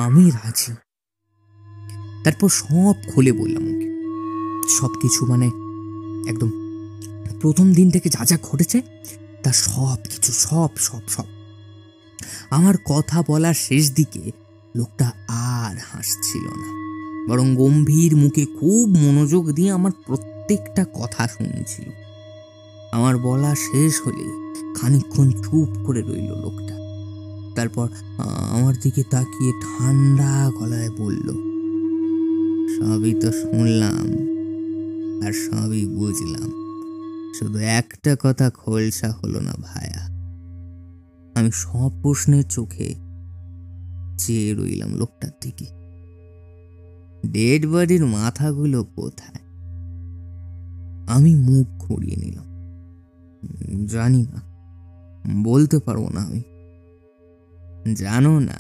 Speaker 1: আমি রাজি। তারপর সব খুলে বললাম ওকে, সব কিছু, মানে একদম প্রথম দিন থেকে যা যা ঘটেছে তার সব কিছু, সব সব সব। আমার কথা বলার শেষ দিকে লোকটা আর হাসছিল না, বরং গম্ভীর মুখে খুব মনোযোগ দিয়ে আমার প্রত্যেকটা কথা শুনছিল। আমার বলা শেষ হলে খানিকক্ষণ চুপ করে রইল লোকটা। তারপর আমার দিকে তাকিয়ে ঠান্ডা গলায় বলল, সবই তো শুনলাম আর সবই বুঝলাম, শুধু একটা কথা খোলসা হলো না ভায়া। আমি সব প্রশ্নের চোখে চেয়ে রইলাম লোকটার দিকে। ডেড বডির মাথাগুলো কোথায়? আমি মুখ ঘুরিয়ে নিলাম। জানি না, বলতে পারবো না। আমি জানো না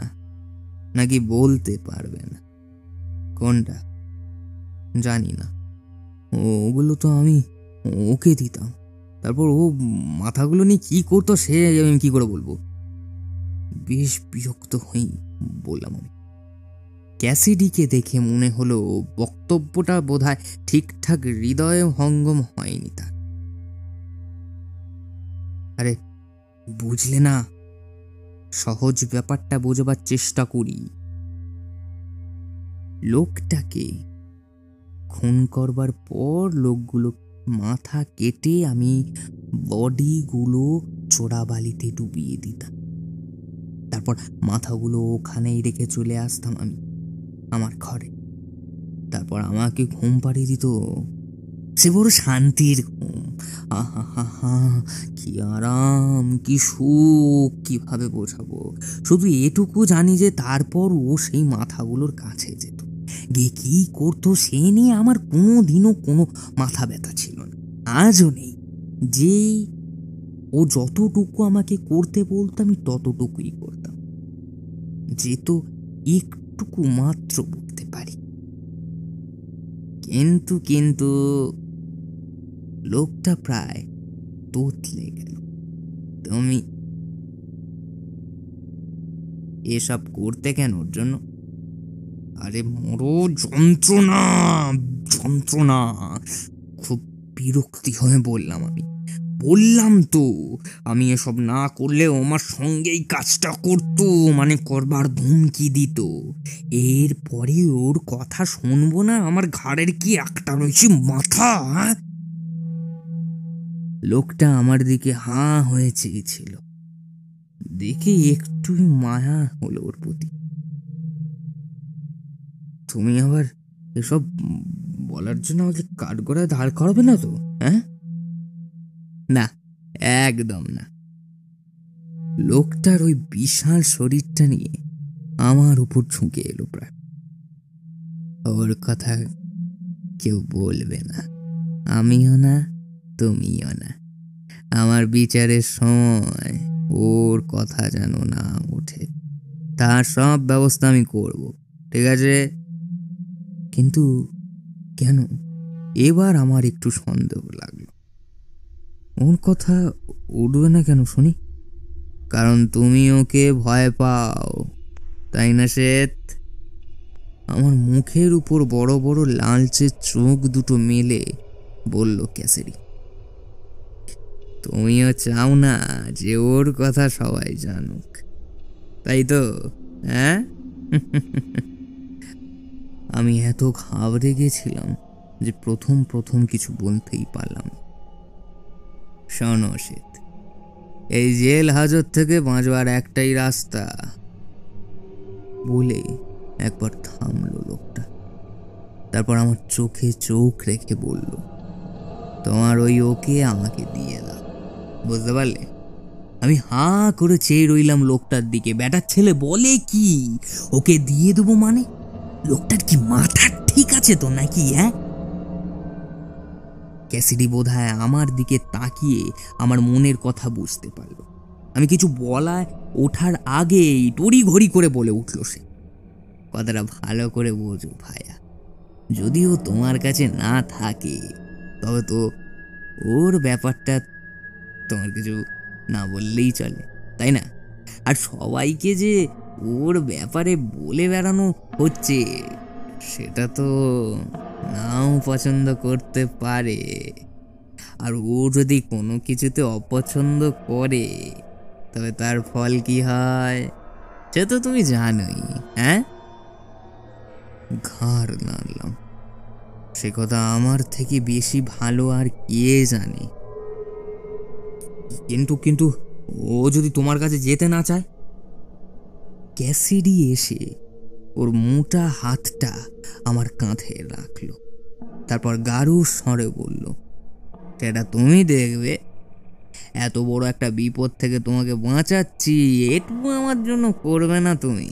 Speaker 1: নাকি বলতে পারবে না? কোনটা? জানি না। ওগুলো তো আমি ওকে দিতাম, তারপর ও মাথাগুলো নিয়ে কি করতো সে আমি কি করে বলবো? বেশ বিরক্ত হই বললাম আমি। ক্যাসিডিকে দেখে মনে হলো বক্তব্যটা বোধহয় ঠিকঠাক হৃদয়ে হঙ্গম হয়নি তার। আরে বুঝলে না, সহজ ব্যাপারটা বোঝবার চেষ্টা করি। লোকটাকে খুন করবার পর লোকগুলো মাথা কেটে আমি বডিগুলো চোরাবালিতে ডুবিয়ে দিতাম। তারপর মাথাগুলো ওখানেই রেখে চলে আসতাম আমি আমার ঘরে। তারপর আমাকে ঘুম পাড়িয়ে দিত। সে বড় শান্তির ঘুম। আহা হা হা, কি আরাম, কি সুখ, কিভাবে বোঝাবো। শুধু এটুকু জানি যে তারপর ও সেই মাথাগুলোর কাছে যেত, গিয়ে কি করতো সে নিয়ে আমার কোনো দিনও কোনো মাথা ব্যথা ছিল না, আজও নেই। যে ও যতটুকু আমাকে করতে বলতো আমি ততটুকুই করতাম, যেহেতু একটুকু মাত্র বলতে পারি। কিন্তু কিন্তু লোকটা প্রায় তোতলে গেল। তুমি এসব করতে কেন? ওর জন্য? আরে মরো যন্ত্রণা, যন্ত্রণা। খুব বিরক্তি হয়ে বললাম আমি। বললাম তো, আমি এসব না করলেও আমার সঙ্গেই কাজটা করতো, মানে করবার ধুমকি দিত। এরপরে ওর কথা শুনবো না? আমার ঘাড়ের কি একটা রয়েছে মাথা? লোকটা আমার দিকে হাঁ হয়ে চেয়েছিল, দেখে একটু মায়া হলো ওর প্রতি। তুমি আবার এসব বলার জন্য আমাকে কাঠগড়ায় দাঁড় করাবে না তো? হ্যাঁ? না, একদম না। লোকটার ওই বিশাল শরীরটা নিয়ে আমার উপর ঝুঁকে এলো প্রায়। ওর কথা কেউ বলবে না, আমিও না, তুমিও না। আমার বিচারের সময় ওর কথা যেন না ওঠে, তার সব ব্যবস্থা আমি করব, ঠিক আছে? কিন্তু কেন এবার আমার একটু সন্দেহ লাগলো। ওর কথা উঠবে না কেন শুনি? কারণ তুমি ওকে ভয় পাও, তাই না শ্বেত? আমার মুখের উপর বড় বড় লালচে চোখ দুটো মেলে বলল ক্যাসিডি। তুমিও চাও না যে ওর কথা সবাই জানুক, তাই তো? হ্যাঁ? আমি এত ঘাবড়ে গেছিলাম যে প্রথম কিছু বলতেই পারলাম। শোনো শ্বেত, এই জেল হাজত থেকে বাঁচবার একটাই রাস্তা। বলে একবার থামলো লোকটা, তারপর আমার চোখে চোখ রেখে বলল, তোমার ওই ওকে আমাকে দিয়ে দাও, বুঝতে পারলে? আমি হাঁ করে চেয়ে রইলাম লোকটার দিকে। ব্যাটার ছেলে বলে কি ওকে দিয়ে দেবো মানে? লোকটার কি মাথা ঠিক আছে তো নাকি? হ্যাঁ? ক্যাসিডি বোধহয় আমার দিকে তাকিয়ে আমার মনের কথা বুঝতে পারল। আমি কিছু বলায় ওঠার আগেই তড়ি ঘড়ি করে বলে উঠল সে, কথাটা ভালো করে বোঝো ভাইয়া, যদিও তোমার কাছে না থাকে তবে তো ওর ব্যাপারটা তোমার কিছু না বললেই চলে, তাই না? আর সবাইকে যে ওর ব্যাপারে বলে বেড়ানো হচ্ছে সেটা তো নাও পছন্দ করতে পারে। আর ও যদি কোনো কিছুতে অপছন্দ করে তবে তার ফল কি হয় সে তো তুমি জানোই। হ্যাঁ? ঘাড় নাড়লাম। সে কথা আমার থেকে বেশি ভালো আর কে জানে। কিন্তু ও যদি তোমার কাছে যেতে না চায়? ক্যাসিডি এসে ওর মোটা হাতটা আমার কাঁধে রাখলো, তারপর গাঢ় স্বরে বলল, সেটা তুমি দেখবে। এত বড় একটা বিপদ থেকে তোমাকে বাঁচাচ্ছি, এটুকু আমার জন্য করবে না তুমি?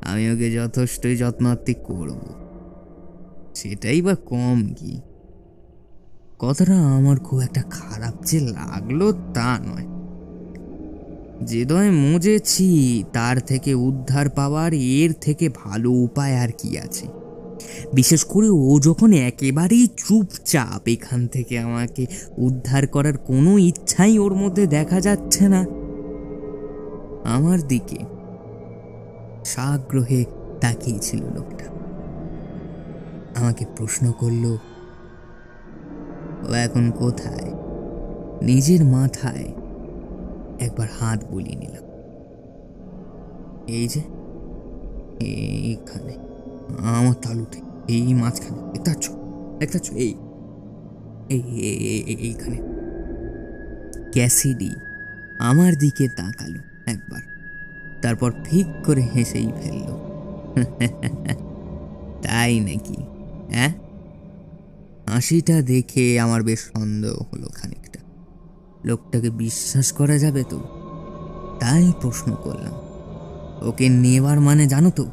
Speaker 1: আমি ওকে যথেষ্টই যত্নার্থী করব, সেটাই বা কম কি? কথাটা আমার খুব একটা খারাপ যে লাগলো তা নয়। যে দয় মজেছি তার থেকে উদ্ধার পাওয়ার এর থেকে ভালো উপায় আর কি আছে? বিশেষ করে ও যখন একেবারেই চুপচাপ, এখান থেকে আমাকে উদ্ধার করার কোনো ইচ্ছাই ওর মধ্যে দেখা যাচ্ছে না। আমার দিকে সাগ্রহে তাকিয়েছিল লোকটা। আমাকে প্রশ্ন করলো, ও এখন কোথায়? নিজের মাথায় একবার হাত বুলিয়ে নিলাম। এই যে এইখানে, আমার তালুতে, এই মাঝখানে, দেখতে এইখানে। ক্যাসিডি আমার দিকে তাকালো একবার, তারপর ফিক করে হেসেই ফেলল। তাই নাকি? হ্যাঁ? হাসিটা দেখে আমার বেশ সন্দেহ হলো খানিকটা। লোকটাকে বিশ্বাস করা যাবে তো? তাই প্রশ্ন করলাম, ওকে নেওয়ার মানে জানো তো?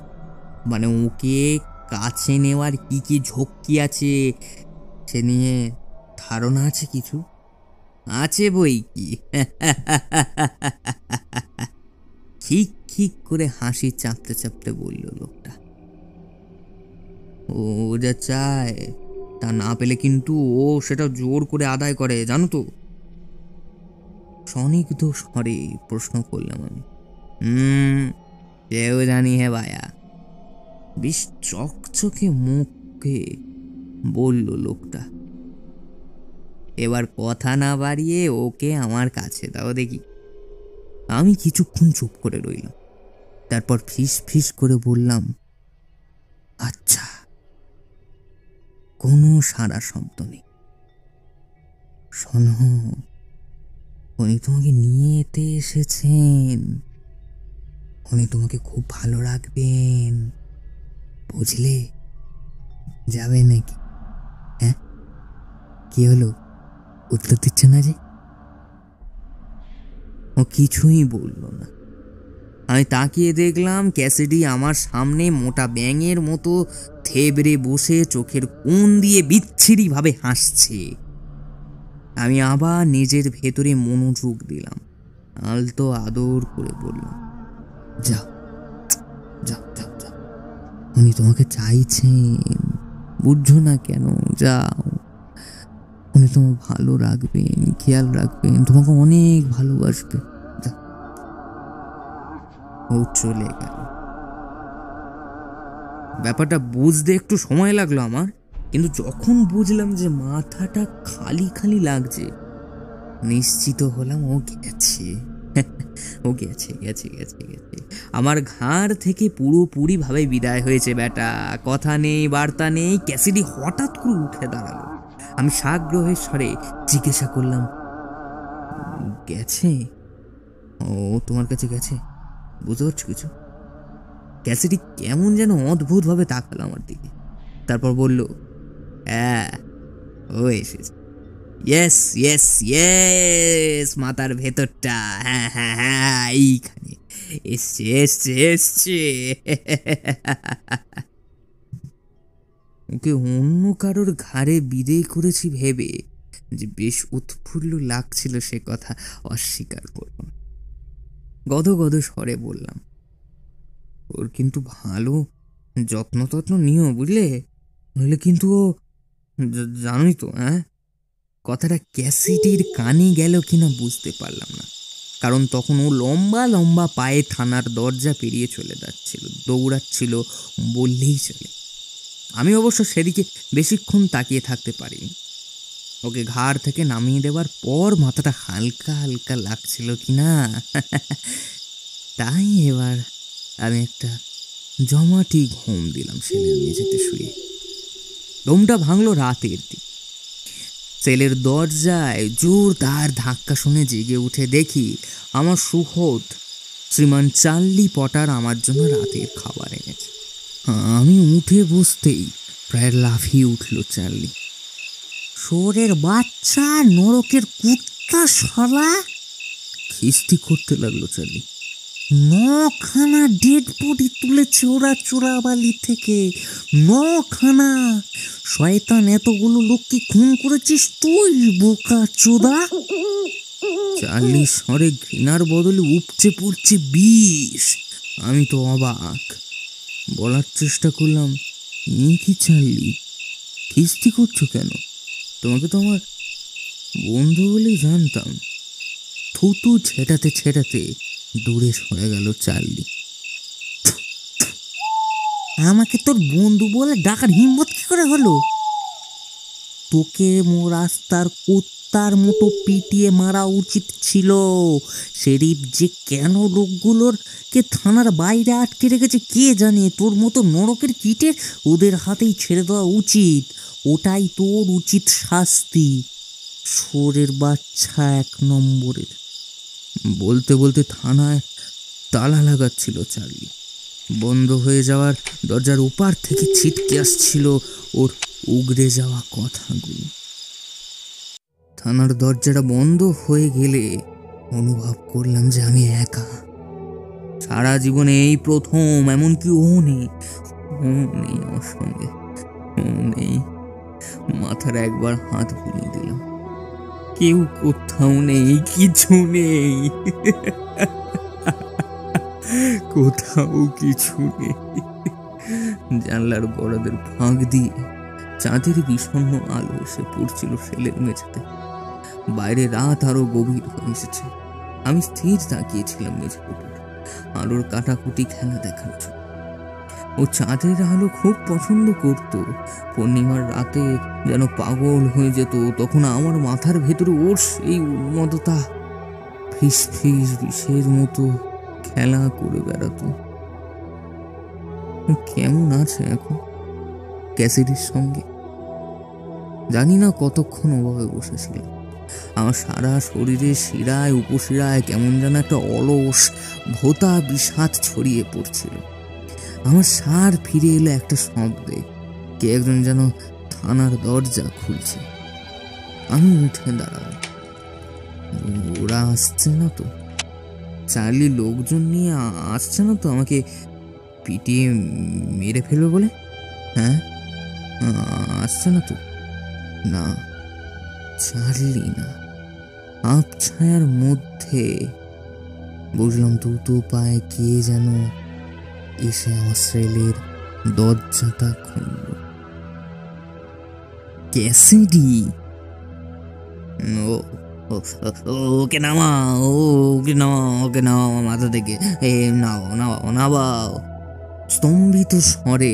Speaker 1: মানে ওকে কাছে নেওয়ার কি কি ঝক্কি আছে সে নিয়ে ধারণা আছে কিছু? আছে বই কি। খিক খিক করে হাসি চাপতে চাপতে বলল লোকটা, ও যা চায় তা না পেলে কিন্তু ও সেটা জোর করে আদায় করে, জানো তো? স্বনিগ্ধ স্বরে প্রশ্ন করলাম আমি। সেও জানি হে ভায়া, বেশ চকচকে মুখে বলল লোকটা। এবার কথা না বাড়িয়ে ওকে আমার কাছে দাও দেখি। আমি কিছুক্ষণ চুপ করে রইলাম, তারপর ফিস ফিস করে বললাম, আচ্ছা। কোনো সারা শব্দ নেই। শোনো, উনি তোমাকে নিয়ে যেতে এসেছেন, উনি তোমাকে খুব ভালো রাখবেন, বুঝলে? যাবে নাকি? হ্যাঁ, কি হলো? উত্তর দিচ্ছে না যে? ও কিছুই বলল না। আমি তাকিয়ে দেখলাম ক্যাসিডি আমার সামনে মোটা ব্যাঙের মতো থেবড়ে বসে চোখের কোণ দিয়ে বিচ্ছিরিভাবে হাসছে। আমি আবার নিজের ভেতরে মনোযোগ দিলাম, আলতো আদর করে বললাম, যাও যাও যাও যাও, উনি তোমাকে চাইছেন। বুঝছো না কেন? যাও, উনি তোমার ভালো রাখবেন, খেয়াল রাখবেন, তোমাকে অনেক ভালোবাসবে। ও চলে গেল। ব্যাপারটা বুঝতে একটু সময় লাগলো আমার, কিন্তু যখন বুঝলাম যে মাথাটা খালি খালি লাগছে, নিশ্চিত হলাম ও গেছে। ও গেছে গেছে গেছে গেছে আমার ঘাড় থেকে পুরোপুরি ভাবে বিদায় হয়েছে বেটা। কথা নেই, বার্তা নেই। ক্যাসিডি হঠাৎ করে উঠে দাঁড়ালো। আমি সাগ্রহের স্বরে জিজ্ঞাসা করলাম, গেছে? ও তোমার কাছে গেছে? বুঝতে পারছো কিছু? ক্যাসিডি কেমন যেন অদ্ভুত ভাবে তাকালো আমার দিকে, তারপর বলল, হ্যাঁ ও এসেছে। ইয়েস ইয়েস ইয়েস, মাথার ভেতরটা, হ্যাঁ হ্যাঁ হ্যাঁ, এইখানে এসছে এসছে এসছে। ওকে অন্য কারোর ঘাড়ে বিদেয় করেছি ভেবে যে বেশ উৎফুল্ল লাগছিল, সে কথা অস্বীকার করব না। গদ গদ স্বরে বললাম, ওর কিন্তু ভালো যত্ন টত্ন নিও বুঝলে, নইলে কিন্তু ও জানোই তো। হ্যাঁ, কথাটা ক্যাসিডির কানে গেল কিনা বুঝতে পারলাম না, কারণ তখন ও লম্বা লম্বা পায়ে থানার দরজা পেরিয়ে চলে যাচ্ছিল, দৌড়াচ্ছিল বললেই চলে। আমি অবশ্য সেদিকে বেশিক্ষণ তাকিয়ে থাকতে পারিনি। ওকে ঘাড় থেকে নামিয়ে দেওয়ার পর মাথাটা হালকা হালকা লাগছিল কিনা, তাই এবার আমি একটা জমাটি ঘুম দিলাম সেলের মেঝেতে শুয়ে। ঘুমটা ভাঙলো রাতের দিক। সেলের দরজায় জোরদার ধাক্কা শুনে জেগে উঠে দেখি আমার সুহদ শ্রীমান চার্লি পটার আমার জন্য রাতের খাবার এনেছে। আমি উঠে বসতেই প্রায় লাফিয়ে উঠল চার্লি। শোরের বাচ্চা, নরকের কুত্তা শালা, খিস্তি করতে লাগলো চার্লি। 9খানা ডেড বডি তুলেছে ওরা চোরাবালি থেকে, 9খানা। শয়তান, এতগুলো লোককে খুন করেছিস তুই, বোকা চোদা। চার্লি স্বরে ঘৃণার বদলে উপচে পড়ছে বিষ। আমি তো অবাক। বলার চেষ্টা করলাম, কি চার্লি, খিস্তি করছো কেন? তোমাকে তো আমার বন্ধু বলেই জানতাম। থুতু ছেটাতে ছেটাতে দূরে সরে গেল চার্লি। আমাকে তোর বন্ধু বলে ডাকার হিম্মত কি করে হলো? তোকে রাস্তার কুত্তার মতো পিটিয়ে মারা উচিত ছিল। শেরিফ যে কেন লোকগুলোর কে থানার বাইরে আটকে রেখেছে কে জানে। তোর মতো নরকের কীটের ওদের হাতেই ছেড়ে দেওয়া উচিত। ওটাই তোর উচিত শাস্তি। শোরের বাচ্চা 1 নম্বরের। বলতে বলতে থানায় তালা লাগাচ্ছিল চার্লি। বন্ধ হয়ে যাওয়ার দরজার ওপার থেকে ছিটকে আসছিল ওর উগড়ে যাওয়া কথাগুলো। থানার দরজাটা বন্ধ হয়ে গেলে অনুভব করলাম যে আমি একা। সারা জীবনে এই প্রথম, এমনকি ও নেই আমার সঙ্গে, ও নেই। মাথার একবার হাত বুলিয়ে দিলাম, কেউ কোথাও নেই, কিছু নেই, কোথাও কিছু নেই। জানলার বড়দের ফাঁক দিয়ে চাঁদের বিষণ্ণ আলো এসে পড়ছিল সেলের মেঝেতে। বাইরে রাত আরো গভীর হয়ে এসেছে। আমি স্থির তাকিয়েছিলাম মেঝের উপর, আলোর কাটাকুটি খেলা দেখার জন্য। ও চাঁদের আলো খুব পছন্দ করত। পূর্ণিমার রাতে যেন পাগল হয়ে যেত। তখন আমার মাথার ভেতরে ওর সেই উন্মত্ততা ফিস ফিস বিষের মতো খেলা করে বেড়াতো। কেমন আছে এখন ক্যাসিডির সঙ্গে জানি না। কতক্ষণ ওভাবে বসেছিল। আমার সারা শরীরে শিরায় উপশিরায় কেমন যেন একটা অলস ভোতা বিষাদ ছড়িয়ে পড়ছিল। আমার সার ফিরে এলো একটা শব্দে। কে একজন যেন থানার দরজা খুলছে। আমি উঠে দাঁড়ালাম। ওরা আসছে না তো? চার্লি লোকজন নিয়ে আসছে না তো আমাকে পিটিয়ে মেরে ফেলবে বলে? হ্যাঁ, আসছে না তো? না, চার্লি না। আবছায়ার মধ্যে বুঝলাম দুটো পায়ে কে যেন এসে আমার সেলের দরজাটা খুলল। ক্যাসিডি? ও ওকে নামাও, ওকে নামাও, ওকে নামাও মাথা থেকে, নাও নাও নামাও। স্তম্ভিত স্বরে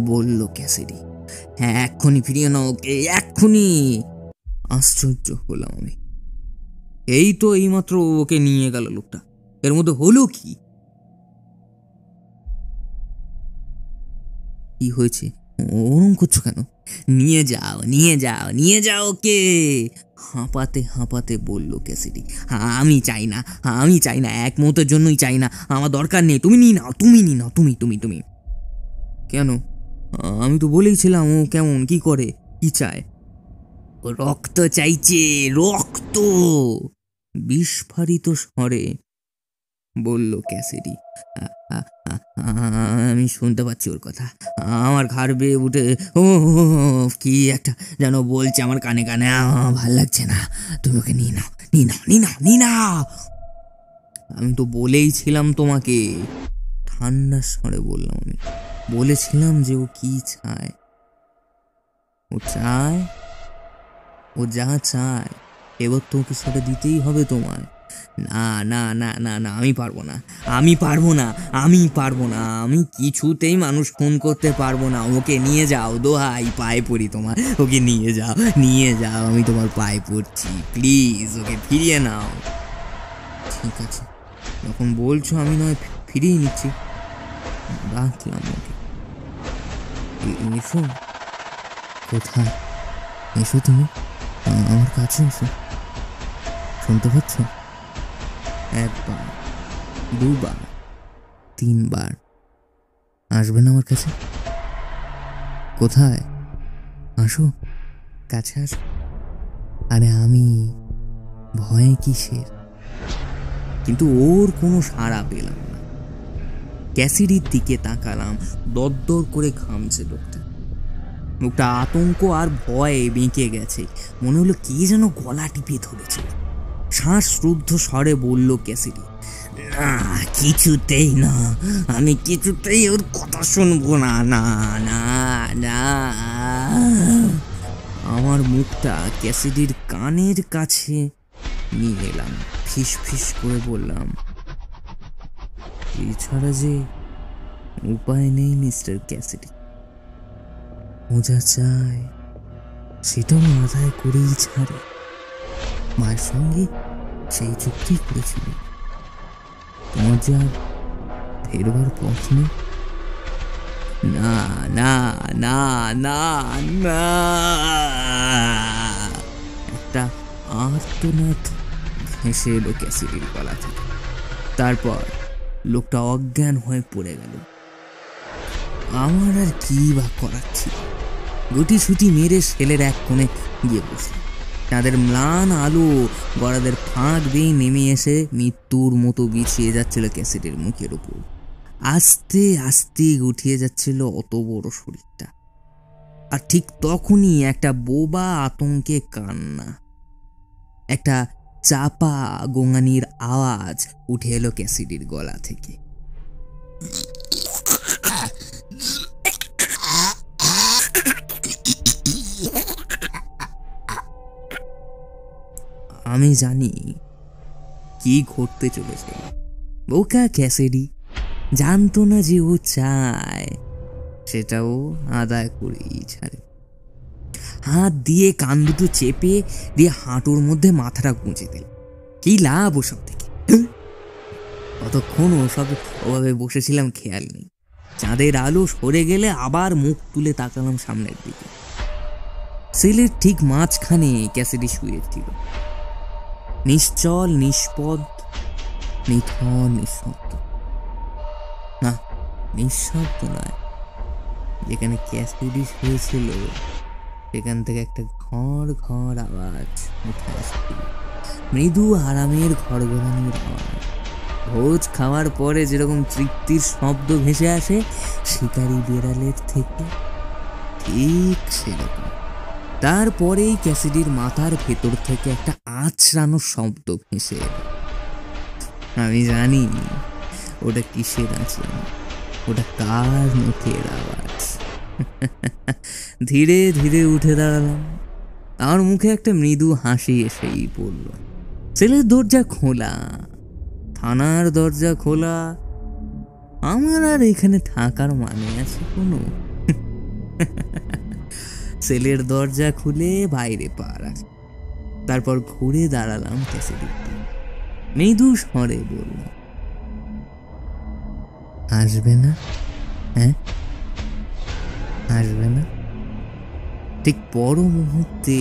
Speaker 1: বলল ক্যাসিডি। হ্যাঁ, এক্ষুনি ফিরিয়ে নাও ওকে, এক্ষুনি। আশ্চর্য হলাম আমি। এই তো এইমাত্র ওকে নিয়ে গেল লোকটা, এর মধ্যে হলো কি? কি হয়েছে? ওরম করছো কেন? নিয়ে যাও, নিয়ে যাও, নিয়ে যাও ওকে, হাঁপাতে হাঁপাতে বলল ক্যাসিডি। আমি চাই না, আমি চাই না, এক মুহূর্তের জন্যই চাই না, আমার দরকার নেই, তুমি নিয়ে নাও, তুমি নিয়ে নাও, তুমি তুমি তুমি। কেন? আমি তো বলেইছিলাম ও কেমন, কি করে, কি চায়? রক্ত চাইছে, রক্ত, বিস্ফারিত স্বরে বলল ক্যাসিডি। আমি শুনতে পাচ্ছি ওর কথা, আমার ঘাড় বেয়ে উঠে ও কি একটা যেন বলছে আমার কানে কানে। ভাল লাগছে না, তুমি ওকে নিয়ে নাও, নিয়ে নাও, নিয়ে নাও, নিয়ে নাও। আমি তো বলেইছিলাম তোমাকে, ঠান্ডা স্বরে বললাম আমি, বলেছিলাম যে ও কি চায়। ও চায়, ও যা চায় এবার তো ওকে সেটা দিতেই হবে তোমায়। না না না না না, আমি পারবো না, আমি পারবো না, আমি পারবো না, আমি কিছুতেই মানুষ খুন করতে পারবো না। ওকে নিয়ে যাও, দোহাই, পায়ে পড়ি তোমার, ওকে নিয়ে যাও, নিয়ে যাও, আমি তোমার পায়ে পড়ছি, প্লিজ ওকে ফিরিয়ে নাও। ঠিক আছে, যখন বলছো আমি নয় ফিরিয়ে নিচ্ছি। ডাকলাম ওকে, এসো। কোথায়? এসো তুমি, আমার কাছে এসো। শুনতে পাচ্ছ? একবার, দুবার, তিনবার আসবে না আমার কাছে? কোথায়? আসো, কাছে আসো। আরে আমি ভয়ে কিসের? কিন্তু ওর কোনো সাড়া পেলাম না। ক্যাসিডির দিকে তাকালাম, দরদর করে ঘামছে লোকটা। লোকটা আতঙ্ক আর ভয়ে বেঁকে গেছে, মনে হলো কে যেন গলা টিপে ধরেছে। শ্বাসরুদ্ধ স্বরে বলল ক্যাসিডি, না, কিছুতেই না, আমি কিছুতেই ওর কথা শুনবো না, না না না। আমার মুখটা ক্যাসিডির কানের কাছে নিয়ে এলাম, ফিস ফিস করে বললাম, এছাড়া যে উপায় নেই মিস্টার ক্যাসিডি। ও যা চায় সেটাও আদায় করেই ছাড়ে। মায়ের সঙ্গে সেই চুক্তি করেছিল, তোমার যা ফেরবার পথ নেই। না না না না না। একটা আর্তনাদ ভেসে এলো ক্যাসিডির গলা থেকে। তারপর লোকটা অজ্ঞান হয়ে পড়ে গেল। আমার আর কি বা করার ছিল? গুটি সুটি মেরে সেলের এক কোণে গিয়ে বসে। তাদের ম্লান আলো গড়াদের ফাঁক বেয়ে নেমে এসে মৃত্যুর মতো বিছিয়ে যাচ্ছিল ক্যাসিডির মুখের উপর। আস্তে আস্তে উঠিয়ে যাচ্ছিল অত বড় শরীরটা। আর ঠিক তখনই একটা বোবা আতঙ্কে কান্না, একটা চাপা গোঙানির আওয়াজ উঠে এলো ক্যাসিডির গলা থেকে। আমি জানি কি ঘটতে চলেছে। বোকা ক্যাসিডি জানতো না যে ও চায় সেটাও আদায় করেই ছাড়ে। হাত দিয়ে কান দুটো চেপে দিয়ে হাঁটুর মধ্যে মাথাটা গুঁজে দিল। কি লাভ ওসব থেকে? কতক্ষণ ওসব ওভাবে বসেছিলাম খেয়াল নেই। চাঁদের আলো সরে গেলে আবার মুখ তুলে তাকালাম সামনের দিকে। সেলের ঠিক মাঝখানে ক্যাসিডি শুয়েছিল, নিশ্চল, নিষ্পদ, নিথর, নিঃশব্দ। না, নিঃশব্দ নয়, যেখানে ক্যাসিডি শুয়েছিল সেখান থেকে একটা ঘর ঘর আওয়াজ উঠে আসছিল, মৃদু আরামের ঘরঘরানির আওয়াজ। ভোজ খাওয়ার পরে যেরকম তৃপ্তির শব্দ ভেসে আসে শিকারি বিড়ালের থেকে, ঠিক সেরকম। তারপরেই ক্যাসিডির মাথার ভেতর থেকে একটা আঁচড়ানো শব্দ ভেসে এলো। আমি জানি ওটা কিসের আঁচড়ানো, ওটা কার মুখের আওয়াজ। ধীরে ধীরে উঠে দাঁড়ালাম। আমার মুখে একটা মৃদু হাসি এসেই পড়ল। সেলের দরজা খোলা, থানার দরজা খোলা। আমার আর এখানে থাকার মানে আছে কোনো? সেলের দরজা খুলে বাইরে পা রাখ, তারপর ঘুরে দাঁড়ালাম ক্যাসেডিতে। মৃদু স্বরে বলল, আসবে না? হ্যাঁ, আসবে না? ঠিক পর মুহূর্তে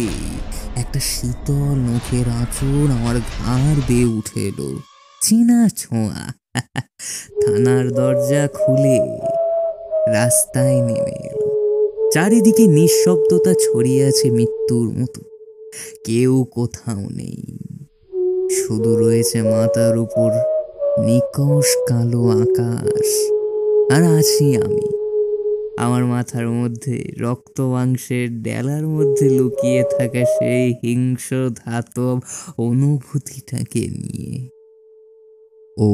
Speaker 1: একটা শীতল নখের আঁচড় আমার ঘাড় বেয়ে উঠে এলো, চেনা ছোঁয়া। থানার দরজা খুলে রাস্তায় নেমে এলো। চারিদিকে নিঃশব্দতা ছড়িয়ে আছে মৃত্যুর মতো। কেউ কোথাও নেই, শুধু রয়েছে মাথার উপর নিকষ কালো আকাশ। আর আছি আমি, আমার মাথার মধ্যে রক্ত মাংসের ডেলার মধ্যে লুকিয়ে থাকা সেই হিংস্র ধাতব অনুভূতিটাকে নিয়ে। ও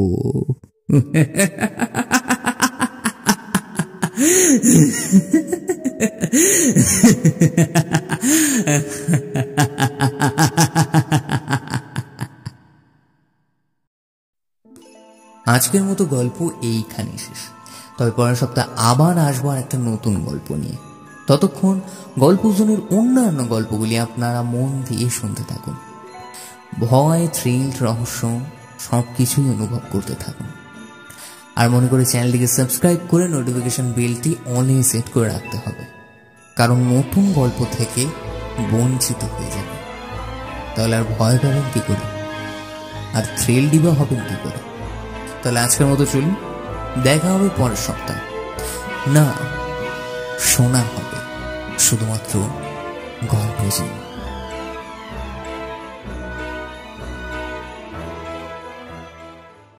Speaker 1: আজকের মতো গল্প এইখানে শেষ। তবে পরের সপ্তাহে আবার আসবো একটা নতুন গল্প নিয়ে। ততক্ষণ গল্পজনের অন্যান্য গল্পগুলি আপনারা মন দিয়ে শুনতে থাকুন। ভয়, থ্রিল, রহস্য সব কিছুই অনুভব করতে থাকুন। আর মনে করে চ্যানেলটিকে সাবস্ক্রাইব করে নোটিফিকেশন বেলটি অনে সেট করে রাখতে হবে, কারণ নতুন গল্প থেকে বঞ্চিত হয়ে যাবে। তাহলে আর ভয় পাবেন কি করে, আর থ্রিল ডিবা হবেন কি করে? তাহলে আজকের মতো চলুন, দেখা হবে পরের সপ্তাহ। না, শোনা হবে শুধুমাত্র গল্প।